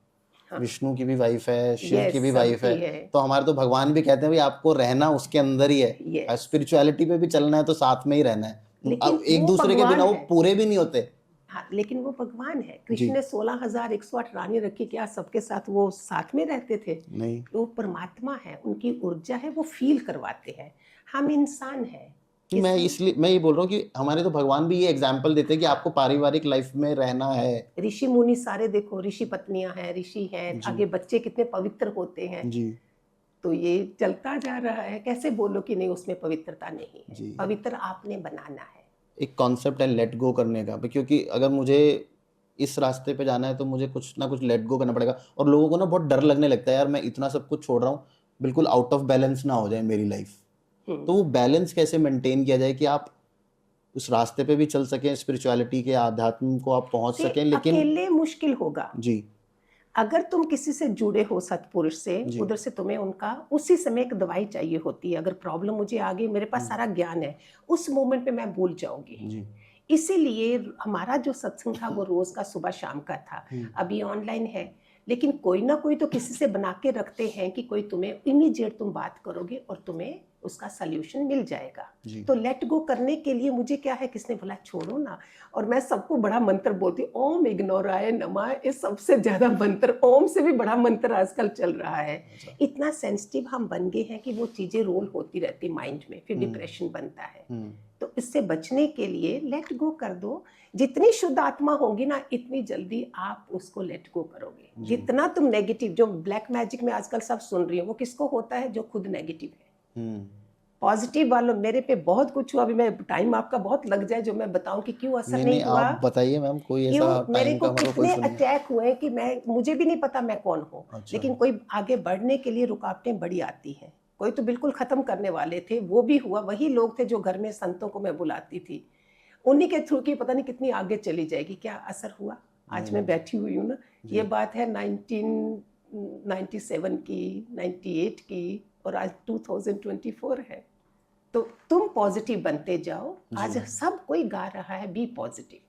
हाँ। विष्णु की भी वाइफ है, शिव की यस, भी वाइफ सबकी है। है। तो हमारे तो भगवान भी कहते हैं भाई आपको रहना उसके अंदर ही है, यस, स्पिरिचुअलिटी पे भी चलना है तो साथ में ही रहना है। लेकिन अब एक वो दूसरे के बिना भगवान वो है। पूरे भी नहीं होते। हाँ, लेकिन वो भगवान है। जी कृष्ण ने 16,108 रानी रखी, क्या सबके साथ वो साथ में रहते थे? नहीं, वो परमात्मा है, उनकी ऊर्जा है, वो फील करवाते हैं। हम इंसान हैं। कि मैं किसी इसलिए मैं ये बोल रहा हूँ कि हमारे तो भगवान भी ये एग्जाम्पल देते हैं कि आपको पारिवारिक लाइफ में रहना है। ऋषि मुनि सारे देखो, ऋषि पत्नियां हैं, ऋषि हैं, जी आगे बच्चे कितने पवित्र होते हैं। जी तो ये चलता जा रहा है। कैसे बोलो कि नहीं, उसमें पवित्रता नहीं है? जी। पवित्र आपने बनाना है। एक कॉन्सेप्ट है लेट गो करने का भी, क्योंकि अगर मुझे इस रास्ते पे जाना है तो मुझे कुछ ना कुछ लेट गो करना पड़ेगा। और लोगों को ना बहुत डर लगने लगता है, यार मैं इतना सब कुछ छोड़ रहा हूँ, बिल्कुल आउट ऑफ बैलेंस ना हो जाए मेरी लाइफ। तो वो बैलेंस कैसे मेंटेन किया जाए कि आप उस रास्ते पे भी चल सकें, स्पिरिचुअलिटी के आध्यात्म को आप पहुंच से सकें, लेकिन अकेले मुश्किल होगा। जी अगर तुम किसी से जुड़े हो, सत्पुरुष से, जी उधर से तुम्हें उनका उसी समय एक दवाई चाहिए होती है। अगर प्रॉब्लम मुझे आ गई, मेरे पास सारा ज्ञान है, उस मोमेंट पे मैं भूल जाऊंगी। जी इसीलिए हमारा जो सत्संग था वो रोज का सुबह शाम का था। अभी ऑनलाइन है, लेकिन कोई ना कोई तो किसी से बना के रखते हैं कि कोई तुम्हें इमीडिएट तुम बात करोगे और तुम्हें उसका सल्यूशन मिल जाएगा। जी तो लेट गो करने के लिए मुझे क्या है, किसने बोला छोड़ो ना, और मैं सबको बड़ा मंत्र बोलती हूँ, ओम इग्नोराय नमः। ये सबसे ज्यादा मंत्र, ओम से भी बड़ा मंत्र आजकल चल रहा है। अच्छा इतना सेंसिटिव हम बन गए हैं कि वो चीजें रोल होती रहती माइंड में, फिर डिप्रेशन बनता है। तो इससे बचने के लिए लेट गो कर दो। जितनी शुद्ध आत्मा होगी ना, इतनी जल्दी आप उसको लेट गो करोगे। जितना तुम नेगेटिव, जो ब्लैक मैजिक में आजकल सब सुन रही हो, वो किसको होता है? जो खुद नेगेटिव है। पॉजिटिव वालों, मेरे पे बहुत कुछ हुआ। अभी मैं, टाइम आपका बहुत लग जाए जो मैं बताऊं कि क्यों असर नहीं नहीं नहीं, हुआ। आप बताइए मैम, कोई क्यों ऐसा मेरे टाइम को का हमारे को कोई कितने सुन। अटैक हुए कि मुझे भी नहीं पता मैं कौन हूँ। अच्छा लेकिन कोई आगे बढ़ने के लिए रुकावटें बड़ी आती हैं। कोई तो बिल्कुल खत्म करने वाले थे, वो भी हुआ। वही लोग थे जो घर में संतों को मैं बुलाती थी, उन्हीं के थ्रू की पता नहीं कितनी आगे चली जाएगी। क्या असर हुआ? आज मैं बैठी हुई हूँ ना। ये बात है 1997 की, 98 की, और आज 2024 है। तो तुम पॉजिटिव बनते जाओ। आज सब कोई गा रहा है बी पॉजिटिव।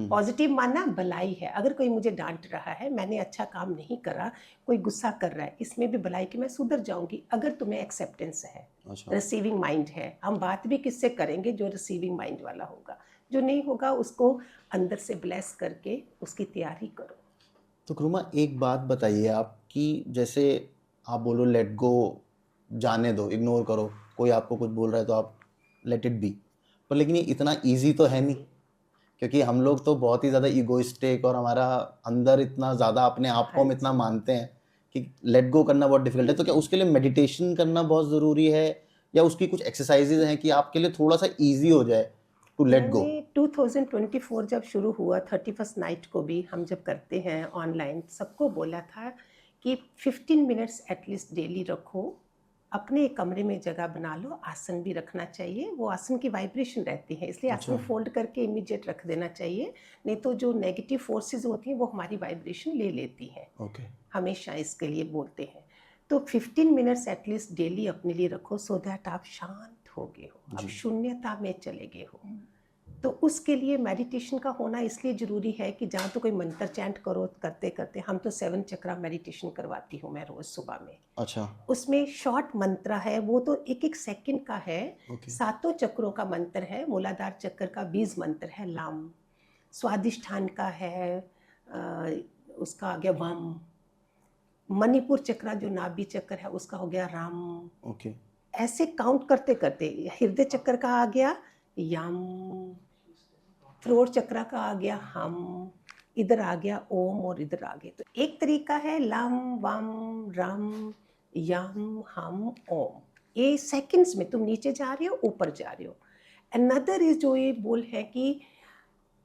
पॉजिटिव मानना भलाई है। अगर कोई मुझे डांट रहा है, मैंने अच्छा काम नहीं करा, कोई गुस्सा कर रहा है, इसमें भी भलाई कि मैं सुधर जाऊंगी। अगर तुम्हें एक्सेप्टेंस है, अच्छा रिसीविंग माइंड है। हम बात भी किससे करेंगे? जो रिसीविंग माइंड वाला होगा। जो नहीं होगा उसको अंदर से ब्लेस करके उसकी तैयारी करो। तो गुरुमा एक बात बताइए आप, कि जैसे आप बोलो लेट गो, जाने दो, इग्नोर करो, कोई आपको कुछ बोल रहा है तो आप लेट इट बी, पर लेकिन ये इतना इजी तो है नहीं, क्योंकि हम लोग तो बहुत ही ज़्यादा ईगोइस्टिक और हमारा अंदर इतना ज़्यादा अपने आप को हम इतना मानते हैं कि लेट गो करना बहुत डिफिकल्ट है। तो क्या उसके लिए मेडिटेशन करना बहुत ज़रूरी है, या उसकी कुछ एक्सरसाइजेज हैं कि आपके लिए थोड़ा सा ईजी हो जाए टू लेट गो? मैंने 2024 जब शुरू हुआ, 31st नाइट को भी हम जब करते हैं ऑनलाइन, सबको बोला था कि 15 मिनट्स एटलीस्ट डेली रखो। अपने कमरे में जगह बना लो, आसन भी रखना चाहिए। वो आसन की वाइब्रेशन रहती है, इसलिए आसन फोल्ड करके इमीडिएट रख देना चाहिए। नहीं तो जो नेगेटिव फोर्सेस होती हैं वो हमारी वाइब्रेशन ले लेती हैं। ओके हमेशा इसके लिए बोलते हैं। तो 15 मिनट्स एटलीस्ट डेली अपने लिए रखो, सो दैट आप शांत हो गए हो, अब शून्यता में चले गए हो। तो उसके लिए मेडिटेशन का होना इसलिए ज़रूरी है कि जहाँ तो कोई मंत्र चैंट करो, करते करते, हम तो 7 चक्रा मेडिटेशन करवाती हूँ मैं रोज़ सुबह में। अच्छा उसमें शॉर्ट मंत्र है, वो तो 1-1 सेकंड का है। सातों चक्रों का मंत्र है। मूलाधार चक्र का बीज मंत्र है लाम। स्वादिष्ठान का है उसका आ गया वम। मणिपुर चक्र जो नाभि चक्र है उसका हो गया राम। ओके ऐसे काउंट करते करते हृदय चक्र का आ गया यम। थ्रोट चक्र का आ गया हम। इधर आ गया ओम, और इधर आ गए। तो एक तरीका है लम वम रम यम हम ओम। ये सेकंड्स में तुम नीचे जा रहे हो, ऊपर जा रहे हो। अनदर इज जो ये बोल है कि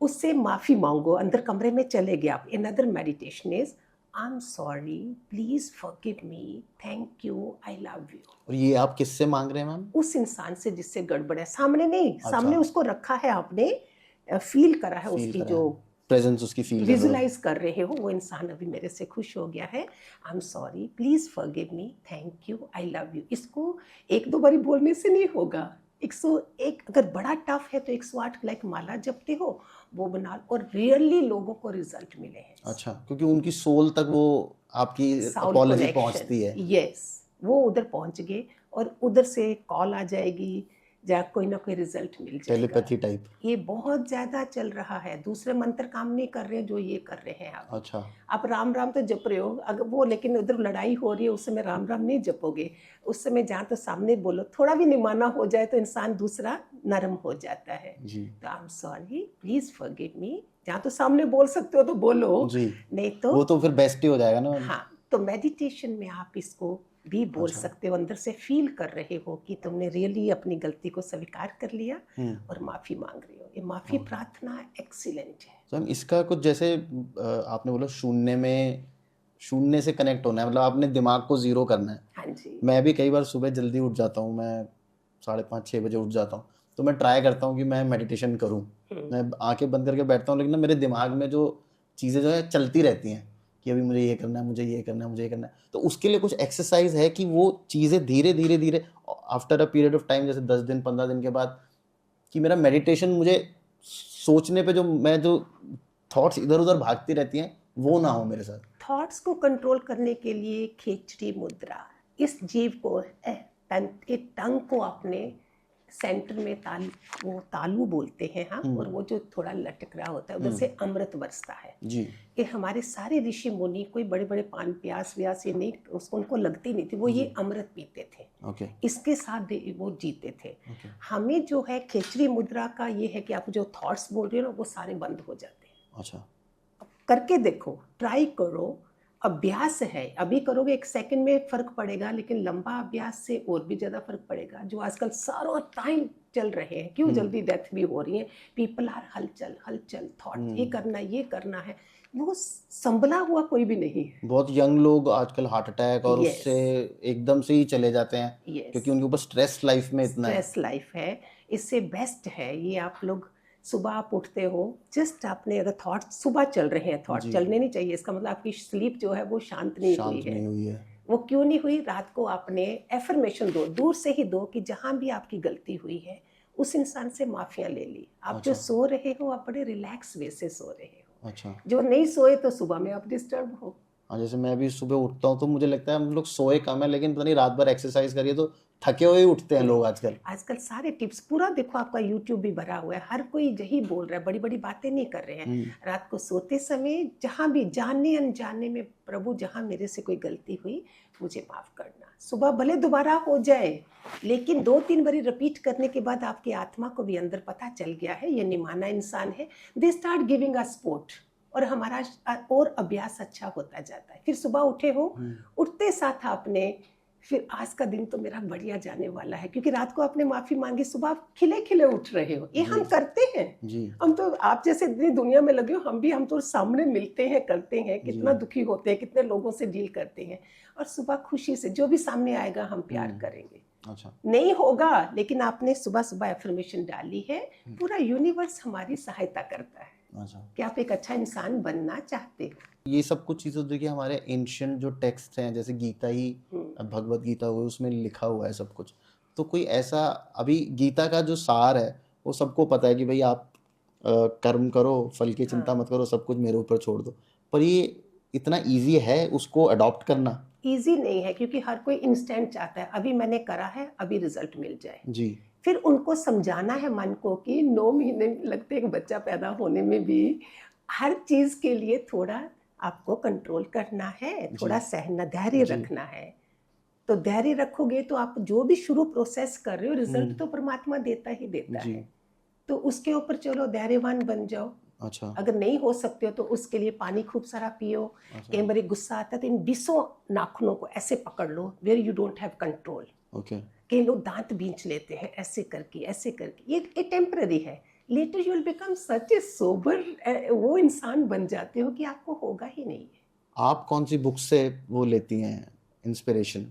उससे माफी मांगो, अंदर कमरे में चले गए आप। Another meditation is I am sorry, please forgive me, thank you, I I love you. और ये आप किससे मांग रहे हैं मैम? उस इंसान से जिससे गड़बड़ है, सामने नहीं, अच्छा। सामने उसको रखा है आपने, फील करा है, फील उसकी करा जो है, प्रेजेंस उसकी फील कर रहे हो। विजुलाइज कर रहे हो, वो इंसान अभी मेरे से खुश हो गया है, I am sorry, please forgive me, thank you, I love you. इसको एक दो बारी बोलने से नहीं होगा, 101, अगर बड़ा टफ है तो 108 लाइक माला जपते हो वो बना, और रियरली लोगों को रिजल्ट मिले हैं। अच्छा, क्योंकि उनकी सोल तक वो आपकी साउंड अपॉलॉजी कनेक्शन, पहुंचती है। यस, वो उधर पहुंच गए और उधर से कॉल आ जाएगी, या कोई ना कोई रिजल्ट मिल जाएगा। Telepathy type. ये बहुत ज्यादा चल रहा है, दूसरे मंत्र काम नहीं कर रहे जो ये कर रहे हैं आप। अच्छा। आप राम राम तो जप रहे हो, अगर वो लेकिन उधर लड़ाई हो रही है उस समय राम राम नहीं जपोगे, उस समय जहाँ तो सामने बोलो, थोड़ा भी निमाना हो जाए तो इंसान दूसरा नरम हो जाता है जी तो I am sorry, please forgive me, जहाँ तो सामने बोल सकते हो तो बोलो, जी, नहीं तो वो तो फिर बेस्ट ही हो जाएगा ना। हाँ। तो मेडिटेशन में आप इसको भी बोल अच्छा। सकते हो, अंदर से फील कर रहे हो कि तुमने रियली अपनी गलती को स्वीकार कर लिया और माफी मांग रहे हो। ये माफी प्रार्थना एक्सीलेंट है। तो हम इसका कुछ जैसे आपने बोला शून्य में, शून्य से कनेक्ट होना है, मतलब आपने दिमाग को जीरो करना है। हाँ जी। मैं भी कई बार सुबह जल्दी उठ जाता हूँ, मैं 5:30-6 बजे उठ जाता हूँ, तो मैं ट्राई करता हूँ कि मैं मेडिटेशन करूँ, मैं आंखें बंद करके बैठता हूँ, लेकिन ना मेरे दिमाग में जो चीज़ें जो है चलती रहती हैं कि अभी मुझे ये करना है, मुझे ये करना है, मुझे ये करना है। तो उसके लिए कुछ एक्सरसाइज है कि वो चीज़ें धीरे धीरे धीरे after a period of time, जैसे 10 दिन 15 दिन के बाद, कि मेरा मेडिटेशन, मुझे सोचने पे जो थॉट्स इधर उधर भागती रहती हैं वो ना हो मेरे साथ। थॉट्स को कंट्रोल करने के लिए खेचड़ी मुद्रा, इस जीव को टंग को अपने सेंटर में वो तालू बोलते हैं हम, और वो जो थोड़ा लटक रहा होता है उधर से अमृत बरसता है जी। ये हमारे सारे ऋषि मुनि, कोई बड़े बड़े पान प्यास व्यास ये नहीं, उसको उनको लगती नहीं थी, वो ये अमृत पीते थे। ओके। इसके साथ वो जीते थे। हमें जो है खेचड़ी मुद्रा का ये है कि आप जो थॉट्स बोल रहे हो ना वो सारे बंद हो जाते हैं। अच्छा। करके देखो, ट्राई करो, अभ्यास है, अभी करोगे 1 सेकंड में फर्क पड़ेगा, लेकिन लंबा अभ्यास से और भी ज्यादा फर्क पड़ेगा। जो आजकल सारा टाइम चल रहे हैं, क्यों जल्दी डेथ भी हो रही है, पीपल आर हलचल हलचल, थॉट ये करना है, वो संभला हुआ कोई भी नहीं है। बहुत यंग लोग आजकल हार्ट अटैक और Yes. उससे एकदम से ही चले जाते हैं, Yes. क्योंकि उनके ऊपर स्ट्रेस लाइफ में इतना है। स्ट्रेस लाइफ है, इससे बेस्ट है ये आप लोग सुबह आप उठते हो, जस्ट आपने अगर थॉट सुबह चल रहे हैं, थॉट चलने नहीं चाहिए, इसका मतलब आपकी स्लीप जो है वो शांत नहीं हुई है। वो क्यों नहीं हुई? रात को आपने एफर्मेशन दो, दूर से ही दो, कि जहां भी आपकी गलती हुई है उस इंसान से माफिया ले ली। आप जो सो रहे हो आप बड़े रिलैक्स वे से सो रहे हो। अच्छा। जो नहीं सोए तो सुबह में आप डिस्टर्ब हो। हाँ, जैसे मैं भी सुबह उठता हूँ तो मुझे लगता है हम लोग सोए कम है, लेकिन पता नहीं रात भर एक्सरसाइज करिए तो थके हुए ही उठते हैं लोग आजकल। आजकल सारे टिप्स पूरा देखो, आपका यूट्यूब भी भरा हुआ है, हर कोई यही बोल रहा है, बड़ी बड़ी बातें नहीं कर रहे हैं। रात को सोते समय जहां भी जाने अनजाने में, प्रभु जहां मेरे से कोई गलती हुई मुझे माफ करना। सुबह भले दोबारा हो जाए, लेकिन 2-3 बारी रिपीट करने के बाद आपकी आत्मा को भी अंदर पता चल गया है ये निमाना इंसान है, they start giving us support, और हमारा और अभ्यास अच्छा होता जाता है। फिर सुबह उठे हो, उठते साथ आपने फिर आज का दिन तो मेरा बढ़िया जाने वाला है, क्योंकि रात को आपने माफी मांगी, सुबह आप खिले खिले उठ रहे हो। ये हम करते हैं जी। हम तो आप जैसे इतनी दुनिया में लगे हो, हम तो सामने मिलते हैं, करते हैं, कितना दुखी होते हैं, कितने लोगों से डील करते हैं, और सुबह खुशी से जो भी सामने आएगा हम प्यार करेंगे। अच्छा। नहीं होगा, लेकिन आपने सुबह सुबह एफर्मेशन डाली है, पूरा यूनिवर्स हमारी सहायता करता है। अच्छा। कि आप एक अच्छा इंसान बनना चाहते हो। ये सब कुछ चीज़ें देखिए हमारे एंशियंट जो टेक्स्ट हैं, जैसे गीता ही, भगवत गीता हो, उसमें लिखा हुआ है सब कुछ। तो कोई ऐसा, अभी गीता का जो सार है वो सबको पता है कि भाई आप कर्म करो, फल की चिंता मत करो, सब कुछ मेरे ऊपर छोड़ दो, पर ये इतना इजी है उसको अडॉप्ट करना? इजी नहीं है, क्योंकि हर कोई इंस्टेंट चाहता है, अभी मैंने करा है अभी रिजल्ट मिल जाए। जी। फिर उनको समझाना है मन को कि 9 महीने लगते एक बच्चा पैदा होने में भी, हर चीज के लिए थोड़ा आपको कंट्रोल करना है, थोड़ा सहना, धैर्य रखना है। तो धैर्य रखोगे तो आप जो भी शुरू प्रोसेस कर रहे हो, रिजल्ट तो परमात्मा देता ही देता है। तो उसके ऊपर चलो, धैर्यवान बन जाओ। अच्छा। अगर नहीं हो सकते हो तो उसके लिए पानी खूब सारा पियो। कई बार गुस्सा आता है तो इन 20 नाखूनों को ऐसे पकड़ लो, where you don't have control. Okay. कई लोग दांत बींच लेते हैं ऐसे करके, ये टेम्पररी है। Later you will become such a sober, वो इंसान बन जाते हो कि आपको होगा ही नहीं है। आप कौन सी बुक से वो लेती हैं इंस्पिरेशन?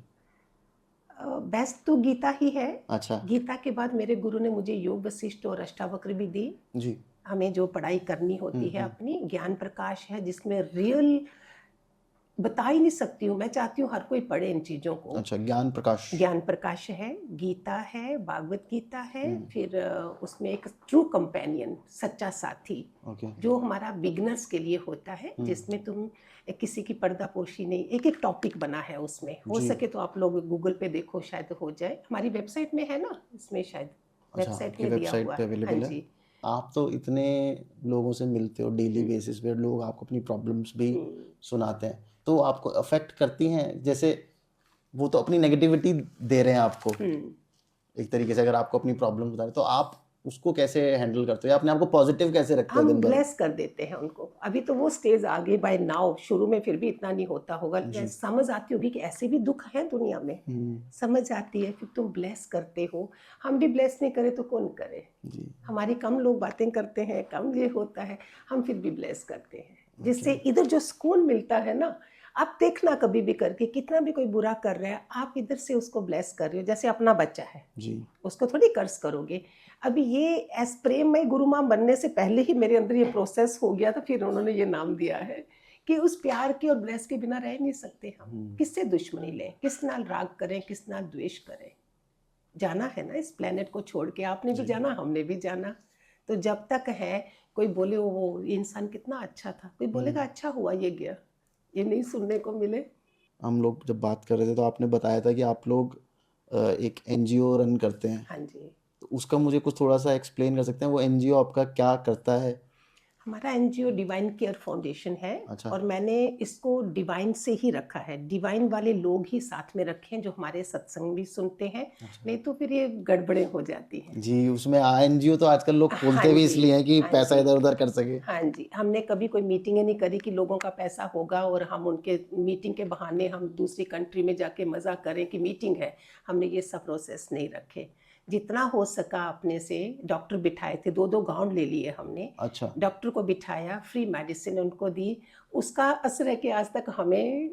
बेस्ट तो गीता ही है। अच्छा गीता के बाद मेरे गुरु ने मुझे योग वशिष्ठ और अष्टावक्र भी दी। जी। हमें जो पढ़ाई करनी होती है अपनी, ज्ञान प्रकाश है जिसमें रियल बता ही नहीं सकती हूँ, मैं चाहती हूँ हर कोई पढ़े इन चीज़ों को। अच्छा, ज्ञान प्रकाश। ज्ञान प्रकाश है, गीता है, भागवत गीता है, फिर उसमें एक ट्रू कंपेनियन, सच्चा साथी, ओके। जो हमारा बिगनर्स के लिए होता है, जिसमें तुम किसी की पर्दापोशी नहीं, एक एक टॉपिक बना है उसमें। हो जी। सके तो आप लोग गूगल पे देखो, शायद हो जाए। हमारी वेबसाइट में है ना, इसमें शायद अच्छा, वेबसाइट आपकी में दिया वेबसाइट हुआ पे है। हाँ अवेलेबल है। जी। आप तो इतने लोगों से मिलते हो डेली बेसिस पे, लोग आपको अपनी प्रॉब्लम्स भी सुनाते हैं, तो आपको अफेक्ट करती हैं? जैसे वो तो अपनी नेगेटिविटी दे रहे हैं आपको एक तरीके से, अगर आपको अपनी प्रॉब्लम बता रहे तो आप उसको कैसे हैंडल करते हो, या अपने आप को पॉजिटिव कैसे रखते हो हम दिन भर? ब्लेस कर देते हैं उनको। अभी तो वो स्टेज आ गई बाय नाउ, शुरू में फिर भी इतना नहीं होता होगा, लेकिन समझ आती होगी कि ऐसे भी दुख हैं दुनिया में। समझ आती है, फिर तुम ब्लेस करते हो। हम भी ब्लेस नहीं करें तो कौन करे? जी। हमारी कम लोग बातें करते हैं, कम ये होता है, हम फिर भी ब्लेस करते हैं, जिससे इधर जो सुकून मिलता है ना। आप देखना कभी भी करके, कितना भी कोई बुरा कर रहा है, आप इधर से उसको ब्लेस कर रहे हो। जैसे अपना बच्चा है जी। उसको थोड़ी कर्ज करोगे। अभी ये एस प्रेम में गुरु माँ बनने से पहले ही मेरे अंदर ये प्रोसेस हो गया था, फिर उन्होंने ये नाम दिया है कि उस प्यार के और ब्लेस के बिना रह नहीं सकते हम। किससे दुश्मनी लें, किस नाल राग करें, किस नाल द्वेष करें? जाना है ना इस प्लेनेट को छोड़ के, आपने भी जाना, हमने भी जाना। तो जब तक है, कोई बोले वो इंसान कितना अच्छा था, कोई बोलेगा अच्छा हुआ ये गया, ये नहीं सुनने को मिले। हम लोग जब बात कर रहे थे तो आपने बताया था कि आप लोग एक एनजीओ रन करते हैं, हाँ जी। तो उसका मुझे कुछ थोड़ा सा एक्सप्लेन कर सकते हैं? वो एनजीओ आपका क्या करता है? हमारा एनजीओ डिवाइन केयर फाउंडेशन है। अच्छा। और मैंने इसको डिवाइन से ही रखा है, डिवाइन वाले लोग ही साथ में रखे हैं जो हमारे सत्संग भी सुनते हैं। नहीं तो फिर ये गड़बड़ें हो जाती हैं। जी, उसमें एनजीओ तो आजकल लोग हाँ खोलते भी जी, इसलिए हैं कि हाँ पैसा जी, इधर उधर कर सके। हाँ जी। हमने कभी कोई मीटिंगें नहीं करी कि लोगों का पैसा होगा और हम उनके मीटिंग के बहाने हम दूसरी कंट्री में जाके मज़ा करें कि मीटिंग है। हमने ये सब प्रोसेस नहीं रखे। जितना हो सका अपने से, डॉक्टर बिठाए थे, 2-2 गाउन ले लिए हमने। अच्छा। डॉक्टर को बिठाया, फ्री मेडिसिन उनको दी। उसका असर है कि आज तक हमें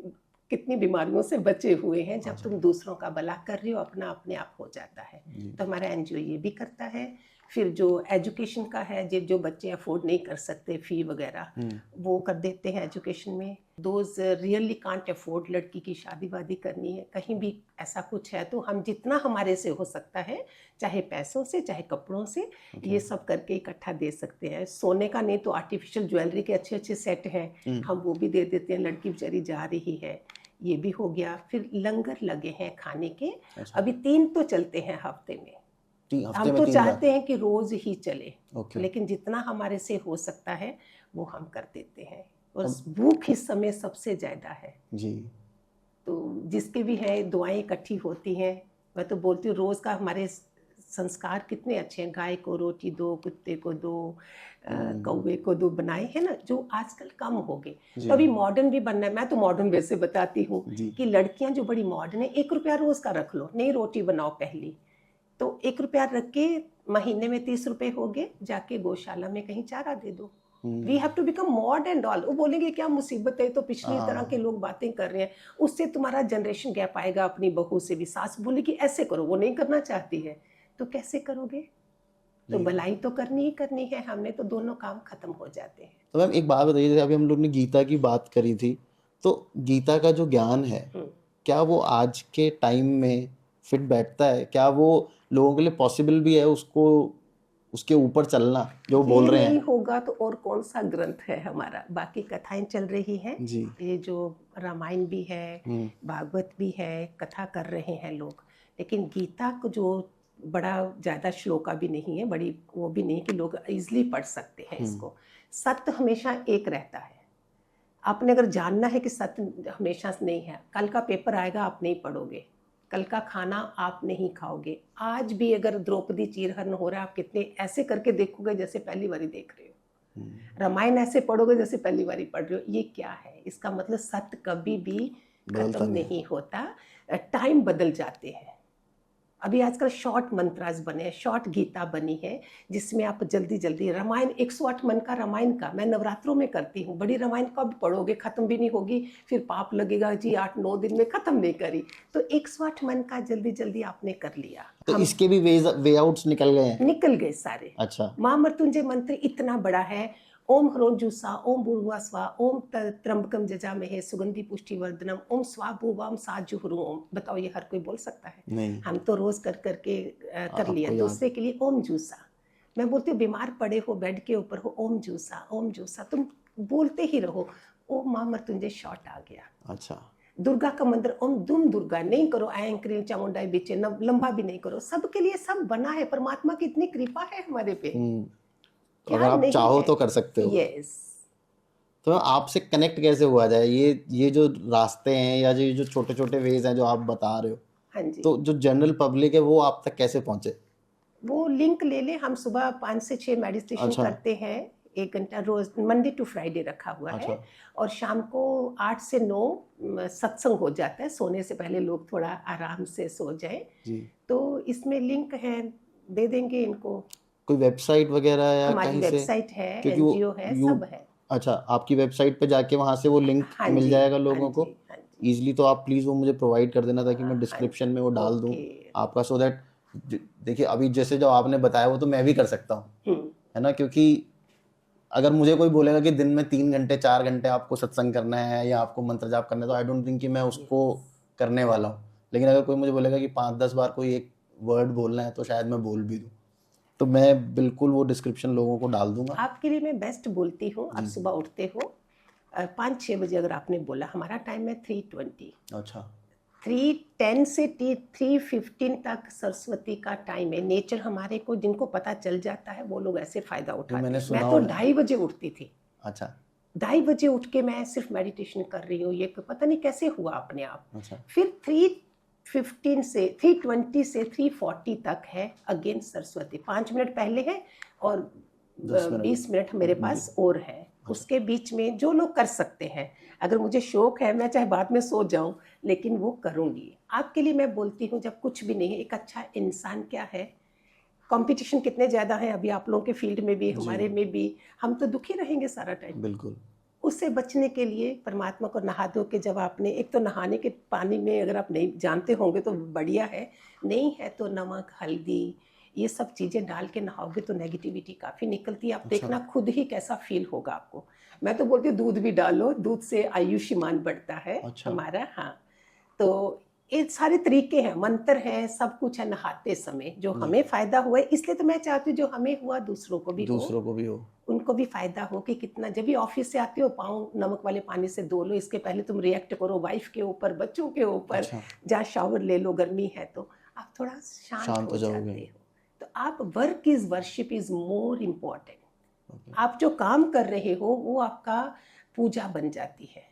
कितनी बीमारियों से बचे हुए हैं। जब तुम दूसरों का भला कर रहे हो, अपना अपने आप हो जाता है। तो हमारा एनजीओ ये भी करता है। फिर जो एजुकेशन का है, जो बच्चे अफोर्ड नहीं कर सकते फ़ी वगैरह, वो कर देते हैं एजुकेशन में। दोज रियली कांट अफोर्ड, लड़की की शादी वादी करनी है, कहीं भी ऐसा कुछ है, तो हम जितना हमारे से हो सकता है, चाहे पैसों से चाहे कपड़ों से, ये सब करके इकट्ठा दे सकते हैं। सोने का नहीं तो आर्टिफिशियल ज्वेलरी के अच्छे अच्छे सेट हैं, हम वो भी दे देते हैं। लड़की बेचारी जा रही है, ये भी हो गया। फिर लंगर लगे हैं खाने के। अभी 3 तो चलते हैं हफ्ते में। हम तो चाहते हैं कि रोज ही चले, लेकिन जितना हमारे से हो सकता है वो हम कर देते हैं। और भूख इस समय सबसे ज्यादा है जी। तो जिसके भी है, दुआएं इकट्ठी होती हैं। मैं तो बोलती हूँ रोज का हमारे संस्कार कितने अच्छे हैं। गाय को रोटी दो, कुत्ते को दो, कौवे को दो, बनाए हैं ना, जो आजकल कम हो गए। तो अभी मॉडर्न भी बनना है। मैं तो मॉडर्न वैसे बताती हूँ कि लड़कियां जो बड़ी मॉडर्न है, 1 रुपया रोज का रख लो, नई रोटी बनाओ पहली तो 1 रुपया रख के महीने में 30 रुपए हो गए, जाके गौशाला में कहीं चारा दे दो। We have to become modern and all. वो बोलेंगे क्या मुसीबत है, तो पिछली तरह के लोग बातें कर रहे हैं। उससे तुम्हारा जनरेशन गैप आएगा। अपनी बहू से भी सास बोलेगी ऐसे करो, वो नहीं करना चाहती है, तो कैसे करोगे? तो भलाई तो करनी ही करनी है हमने, तो दोनों काम खत्म हो जाते हैं। तो मैम एक बात बताइए, जैसे अभी हम लोग ने गीता की बात करी थी, तो गीता का जो ज्ञान है, क्या वो आज के टाइम में फिट बैठता है? क्या वो लोगों के लिए पॉसिबल भी है उसको, उसके ऊपर चलना जो बोल रहे हैं? नहीं होगा तो और कौन सा ग्रंथ है हमारा? बाकी कथाएं चल रही हैं जी। ये जो रामायण भी है, भागवत भी है, कथा कर रहे हैं लोग। लेकिन गीता को जो बड़ा ज़्यादा श्लोका भी नहीं है, बड़ी वो भी नहीं कि लोग इजीली पढ़ सकते हैं इसको। सत्य हमेशा एक रहता है। आपने अगर जानना है कि सत्य हमेशा नहीं है, कल का पेपर आएगा आप नहीं पढ़ोगे, कल का खाना आप नहीं खाओगे। आज भी अगर द्रौपदी चीरहरण हो रहा है, आप कितने ऐसे करके देखोगे जैसे पहली बारी देख रहे हो। रामायण ऐसे पढ़ोगे जैसे पहली बारी पढ़ रहे हो। ये क्या है? इसका मतलब सत्य कभी भी खत्म नहीं होता, टाइम बदल जाते हैं। अभी आजकल शॉर्ट मंत्रास बने हैं, शॉर्ट गीता बनी है, जिसमें आप जल्दी जल्दी रामायण 108 मन का रामायण का मैं नवरात्रों में करती हूँ। बड़ी रामायण कब पढ़ोगे, खत्म भी नहीं होगी, फिर पाप लगेगा जी 8-9 दिन में खत्म नहीं करी। तो 108 मन का जल्दी जल्दी आपने कर लिया। तो इसके भी वे आउट्स निकल गए हैं? निकल गए सारे। अच्छा। महामृत्युंजय मंत्र इतना बड़ा है। ओम ह्रों जुसा, ओम भूर्भुवः स्वः, ओम त्र्यंबकम जजामहे सुगंधि पुष्टिवर्धनम, ओम स्वाहा साजुह्रुवः ओम। बताओ ये हर कोई बोल सकता है? नहीं। हम तो रोज कर आपको लिया। याद। दूसरे के लिए ओम जूसा। मैं बोलती हूँ बीमार पड़े हो, बेड के ऊपर हो, ओम जूसा, ओम जूसा, तुम बोलते ही रहो। ओम महामृत्युंजय शॉट आ गया। अच्छा। दुर्गा का मंत्र ओम दुम दुर्गा नहीं करो, ऐं क्रीं चामुंडाई बिचे, लंबा भी नहीं करो। सबके लिए सब बना है, परमात्मा की इतनी कृपा है हमारे पे। तो अगर आप चाहो तो कर सकते हो। यस। तो आपसे कनेक्ट कैसे हुआ जाए? ये जो रास्ते हैं या जो छोटे छोटे वेज हैं जो आप बता रहे हो, हाँ जी। तो जो जनरल पब्लिक है वो आप तक कैसे पहुंचे? वो लिंक ले ले। हम सुबह 5 से 6 मेडिटेशन अच्छा। करते हैं, 1 घंटा रोज, मंडे टू फ्राइडे रखा हुआ है। अच्छा। और शाम को 8 से 9 सत्संग हो जाता है। सोने से पहले लोग थोड़ा आराम से सो जाए। जी। तो इसमें लिंक है, दे देंगे इनको। कोई वेबसाइट वगैरह या हमारी कहीं से? वेबसाइट है, क्योंकि वो एनजीओ है, यू सब है। अच्छा, आपकी वेबसाइट पे जाके वहां से वो लिंक हाँ मिल जी, जाएगा हाँ लोगों को जी, हाँ जी। इजीली। तो आप प्लीज़ वो मुझे प्रोवाइड कर देना ताकि मैं हाँ डिस्क्रिप्शन जी, में वो डाल दूँ ओके। आपका, सो दैट देखिए अभी जैसे जो आपने बताया वो तो मैं भी कर सकता हूँ, है ना? क्योंकि अगर मुझे कोई बोलेगा कि दिन में 3 घंटे 4 घंटे आपको सत्संग करना है या आपको मंत्र जाप करना है, तो आई डोंट थिंक कि मैं उसको करने वाला हूँ। लेकिन अगर कोई मुझे बोलेगा कि 5-10 बार कोई एक वर्ड बोलना है तो शायद मैं बोल भी दूँ। तो मैं बिल्कुल वो डिस्क्रिप्शन लोगों को डाल दूंगा। आपके लिए मैं बेस्ट बोलती हूँ। आप सुबह उठते हो 5-6 बजे, अगर आपने बोला, हमारा टाइम है 3:20। अच्छा। 3:10 से 3:15 तक सरस्वती का टाइम है। नेचर हमारे को जिनको पता चल जाता है वो लोग ऐसे फायदा उठाते मैंने हैं। सुना मैं तो हुआ है। 2:30 बजे उठती थी। अच्छा। 2:30 बजे उठ के मैं सिर्फ मेडिटेशन कर रही हूँ। ये पता नहीं कैसे हुआ अपने आप। अच्छा। फिर 3:15 से 3:20 से 3:40 तक है अगेन सरस्वती। 5 मिनट पहले है और 20 मिनट मेरे पास और है। उसके बीच में जो लोग कर सकते हैं, अगर मुझे शौक है मैं चाहे बाद में सो जाऊं, लेकिन वो करूंगी। आपके लिए मैं बोलती हूँ, जब कुछ भी नहीं है, एक अच्छा इंसान क्या है। कंपटीशन कितने ज़्यादा है अभी आप लोगों के फील्ड में भी, हमारे में भी। हम तो दुखी रहेंगे सारा टाइम। बिल्कुल। उससे बचने के लिए परमात्मा को नहा धो के, जब आपने, एक तो नहाने के पानी में अगर आप नहीं जानते होंगे तो बढ़िया है, नहीं है तो नमक, हल्दी, ये सब चीज़ें डाल के नहाओगे तो नेगेटिविटी काफ़ी निकलती है। आप देखना खुद ही कैसा फील होगा आपको। मैं तो बोलती हूँ दूध भी डालो, दूध से आयुष्मान बढ़ता है हमारा। हाँ, तो ये सारे तरीके हैं, मंत्र है, सब कुछ है नहाते समय, जो हमें फ़ायदा हुआ है। इसलिए तो मैं चाहती हूँ जो हमें हुआ दूसरों को भी हो, उनको भी फायदा हो। कि कितना, जब भी ऑफिस से आते हो पाँव नमक वाले पानी से धो लो, इसके पहले तुम रिएक्ट करो वाइफ के ऊपर, बच्चों के ऊपर। जहाँ शावर ले लो, गर्मी है तो आप थोड़ा शांत हो जाते हो। तो आप, work is worship is more important. आप जो काम कर रहे हो वो आपका पूजा बन जाती है।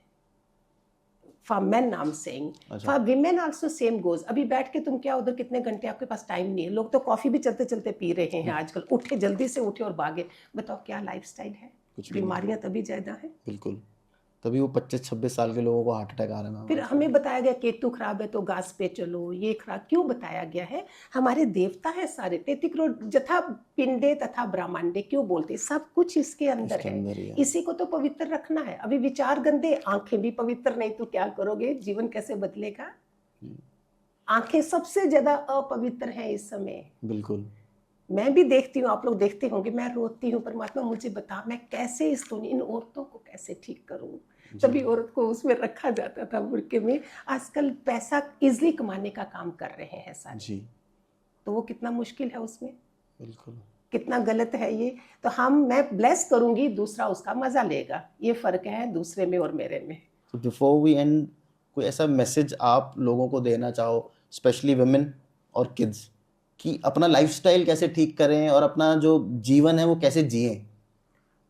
For main I am saying, for women also same goes. अभी बैठ के तुम क्या उधर कितने घंटे, आपके पास टाइम नहीं है। लोग तो कॉफी भी चलते चलते पी रहे हैं आजकल। उठे जल्दी से उठे और भागे। बताओ क्या लाइफस्टाइल है। बीमारियां तभी ज्यादा है। बिल्कुल, तभी वो 25-26 साल के लोगों को हार्ट अटैक आ रहे हैं। फिर हमें बताया गया केतु खराब है तो घास पे चलो, ये खराब क्यों बताया गया है? हमारे देवता है सारे। 33 करोड़ जथा पिंडे तथा ब्रह्मांडे क्यों बोलते, सब कुछ इसके अंदर है। इसी को तो पवित्र रखना है। अभी विचार गंदे, आंखें भी पवित्र नहीं तो क्या करोगे, जीवन कैसे बदलेगा? आंखें सबसे ज्यादा अपवित्र है इस समय। बिल्कुल, मैं भी देखती हूँ, आप लोग देखते होंगे, मैं रोती हूँ, परमात्मा मुझे बता मैं कैसे इस दुनिया, इन औरतों को कैसे ठीक करूँ। तभी औरत को उसमें रखा जाता था बुर्के में। आजकल पैसा इजली कमाने का काम कर रहे हैं सारे जी। तो वो कितना मुश्किल है उसमें। बिल्कुल, कितना गलत है ये। तो मैं ब्लेस करूंगी, दूसरा उसका मजा लेगा। ये फर्क है दूसरे में और मेरे में। तो बिफोर वी एंड, कोई ऐसा मैसेज आप लोगों को देना चाहो, स्पेशली वुमेन और किड्स, कि अपना लाइफस्टाइल कैसे ठीक करें और अपना जो जीवन है वो कैसे जिएं?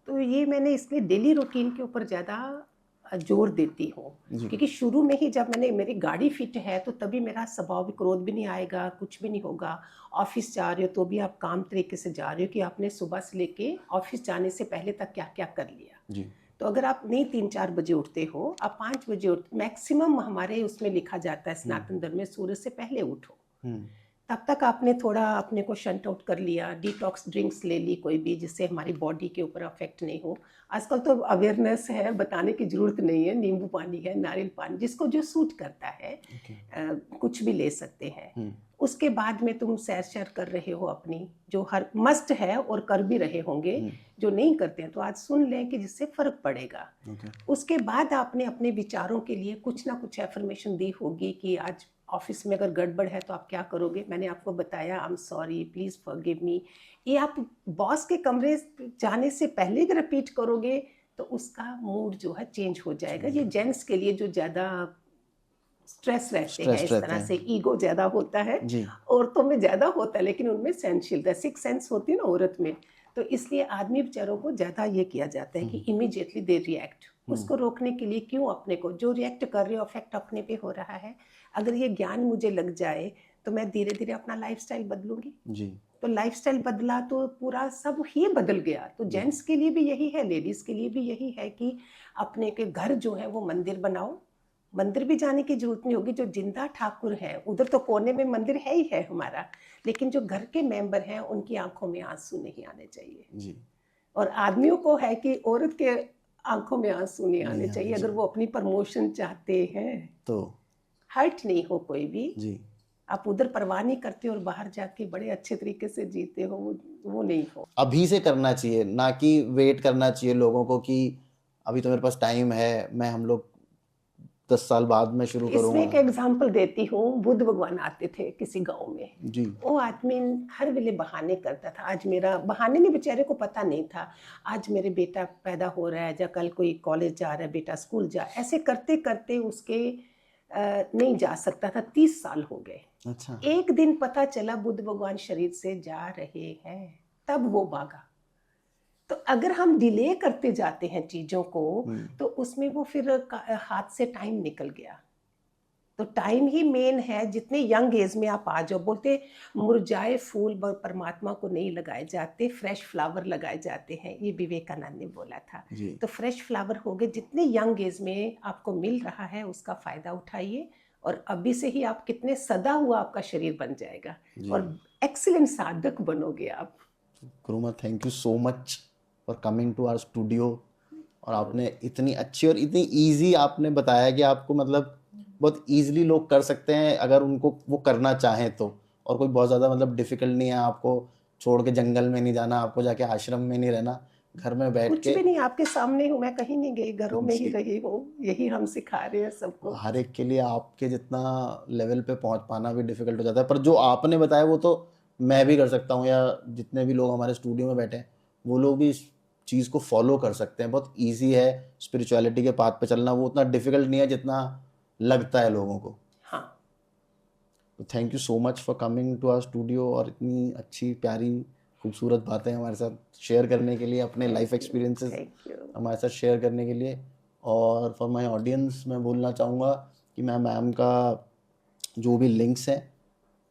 तो ये मैंने इसलिए डेली रूटीन के ऊपर ज़्यादा जोर देती हूँ, क्योंकि शुरू में ही जब मेरी गाड़ी फिट है तो तभी मेरा स्वभाव भी, क्रोध भी नहीं आएगा, कुछ भी नहीं होगा। ऑफिस जा रहे हो तो भी आप काम तरीके से जा रहे हो कि आपने सुबह से लेके ऑफिस जाने से पहले तक क्या क्या कर लिया जी। तो अगर आप नहीं 3-4 बजे उठते हो, आप 5 बजे मैक्सिमम हमारे उसमें लिखा जाता है सनातन धर्म में, सूर्य से पहले उठो। तब तक आपने थोड़ा अपने को शंट आउट कर लिया, डिटॉक्स ड्रिंक्स ले ली कोई भी, जिससे हमारी बॉडी के ऊपर अफेक्ट नहीं हो। आजकल तो अवेयरनेस है, बताने की ज़रूरत नहीं है, नींबू पानी है, नारियल पानी, जिसको जो सूट करता है कुछ भी ले सकते हैं। उसके बाद में तुम सैर कर रहे हो अपनी, जो हर मस्ट है और कर भी रहे होंगे। जो नहीं करते हैं तो आज सुन लें कि जिससे फ़र्क पड़ेगा। उसके बाद आपने अपने विचारों के लिए कुछ ना कुछ एफर्मेशन दी होगी कि आज ऑफिस में अगर गड़बड़ है तो आप क्या करोगे। मैंने आपको बताया, I am sorry, please forgive me. ये आप बॉस के कमरे जाने से पहले भी रिपीट करोगे तो उसका मूड जो है चेंज हो जाएगा। ये जेंट्स के लिए जो ज़्यादा स्ट्रेस रहते हैं, इस तरह से ईगो ज़्यादा होता है, औरतों में ज़्यादा होता है लेकिन उनमें सहनशीलता, सिक्स सेंस होती है ना औरत में, तो इसलिए आदमी बेचारों को ज़्यादा ये किया जाता है कि इमीडिएटली दे रिएक्ट। उसको रोकने के लिए क्यों अपने को, जो रिएक्ट कर रहे हो अफेक्ट अपने पे हो रहा है, अगर ये ज्ञान मुझे लग जाए तो मैं धीरे धीरे अपना लाइफस्टाइल बदलूंगी जी। तो लाइफस्टाइल बदला तो पूरा सब ही बदल गया। तो जेंट्स के लिए भी यही है, लेडीज़ के लिए भी यही है कि अपने के घर जो है वो मंदिर बनाओ। मंदिर भी जाने की जरूरत नहीं होगी, जो जिंदा ठाकुर है उधर तो कोने में मंदिर है ही है हमारा, लेकिन जो घर के मेंबर हैं उनकी आंखों में आंसू नहीं आने चाहिए जी। और आदमियों को है कि औरत के आंखों में आंसू नहीं आने चाहिए। अगर वो अपनी प्रमोशन चाहते हैं तो हर्ट नहीं हो कोई भी जी। आप उधर परवाह नहीं करते और बाहर जाके बड़े अच्छे तरीके से जीते हो, वो नहीं हो। अभी से करना चाहिए, ना कि वेट करना चाहिए लोगों को कि अभी तो मेरे पास टाइम है, मैं हम लोग 10 साल बाद में शुरू करूंगा। इसमें एक एग्जांपल देती हूँ। बुद्ध भगवान आते थे किसी गांव में जी। वो आदमी हर वेले बहाने करता था। आज मेरा बहाने नहीं, बेचारे को पता नहीं था आज मेरे बेटा पैदा हो रहा है, या कल कोई कॉलेज जा रहा है, बेटा स्कूल जा, ऐसे करते करते उसके नहीं जा सकता था। 30 साल हो गए। अच्छा। एक दिन पता चला बुद्ध भगवान शरीर से जा रहे हैं, तब वो भागा। तो अगर हम डिले करते जाते हैं चीज़ों को तो उसमें वो फिर हाथ से टाइम निकल गया। तो टाइम ही मेन है। जितने यंग एज में आप आ जाओ, बोलते मुरझाए फूल परमात्मा को नहीं लगाए जाते, फ्रेश फ्लावर लगाए जाते हैं, ये विवेकानंद ने बोला था। तो फ्रेश फ्लावर हो गए, जितने यंग एज में आपको मिल रहा है उसका फ़ायदा उठाइए, और अभी से ही आप कितने सदा हुआ आपका शरीर बन जाएगा और एक्सीलेंट साधक बनोगे आप। Gurumaa, thank you so much for coming to our studio. और आपने इतनी अच्छी और इतनी इजी आपने बताया कि आपको मतलब बहुत इजीली लोग कर सकते हैं अगर उनको वो करना चाहें तो। और कोई बहुत ज़्यादा मतलब डिफिकल्ट नहीं है, आपको छोड़ के जंगल में नहीं जाना, आपको जाके आश्रम में नहीं रहना, घर में बैठ कुछ भी नहीं, आपके सामने हूँ मैं, कहीं नहीं गई, घरों में ही रही हूँ। यही हम सिखा रहे हैं सबको। हर एक के लिए आपके जितना लेवल पे पहुँच पाना भी डिफिकल्ट हो जाता है, पर जो आपने बताया वो तो मैं भी कर सकता हूँ, या जितने भी लोग हमारे स्टूडियो में बैठे हैं वो लोग भी इस चीज़ को फॉलो कर सकते हैं। बहुत ईजी है स्पिरिचुअलिटी के पाथ पे चलना, वो उतना डिफिकल्ट नहीं है जितना लगता है लोगों को। हाँ। तो thank you so much for coming to our studio और इतनी अच्छी प्यारी खूबसूरत बातें हमारे साथ शेयर करने के लिए, अपने लाइफ एक्सपीरियंसेस हमारे साथ शेयर करने के लिए। और फॉर माय ऑडियंस मैं बोलना चाहूँगा कि मैं मैम का जो भी लिंक्स हैं,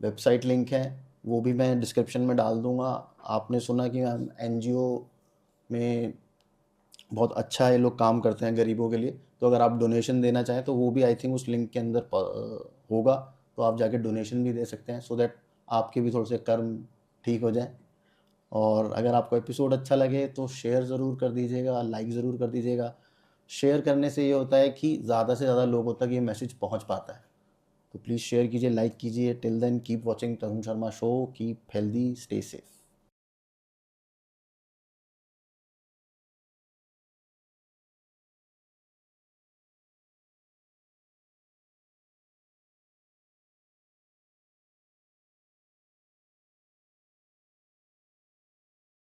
वेबसाइट लिंक है, वो भी मैं डिस्क्रिप्शन में डाल दूँगा। आपने सुना कि मैम एनजीओ में बहुत अच्छा ये लोग काम करते हैं गरीबों के लिए, तो अगर आप डोनेशन देना चाहें तो वो भी आई थिंक उस लिंक के अंदर होगा, तो आप जाके डोनेशन भी दे सकते हैं, सो दैट आपके भी थोड़े से कर्म ठीक हो जाए। और अगर आपको एपिसोड अच्छा लगे तो शेयर ज़रूर कर दीजिएगा, लाइक ज़रूर कर दीजिएगा। शेयर करने से ये होता है कि ज़्यादा से ज़्यादा लोगों तक ये मैसेज पहुंच पाता है, तो प्लीज़ शेयर कीजिए, लाइक कीजिए। Till then keep watching Tarun Sharma show, keep healthy, stay safe.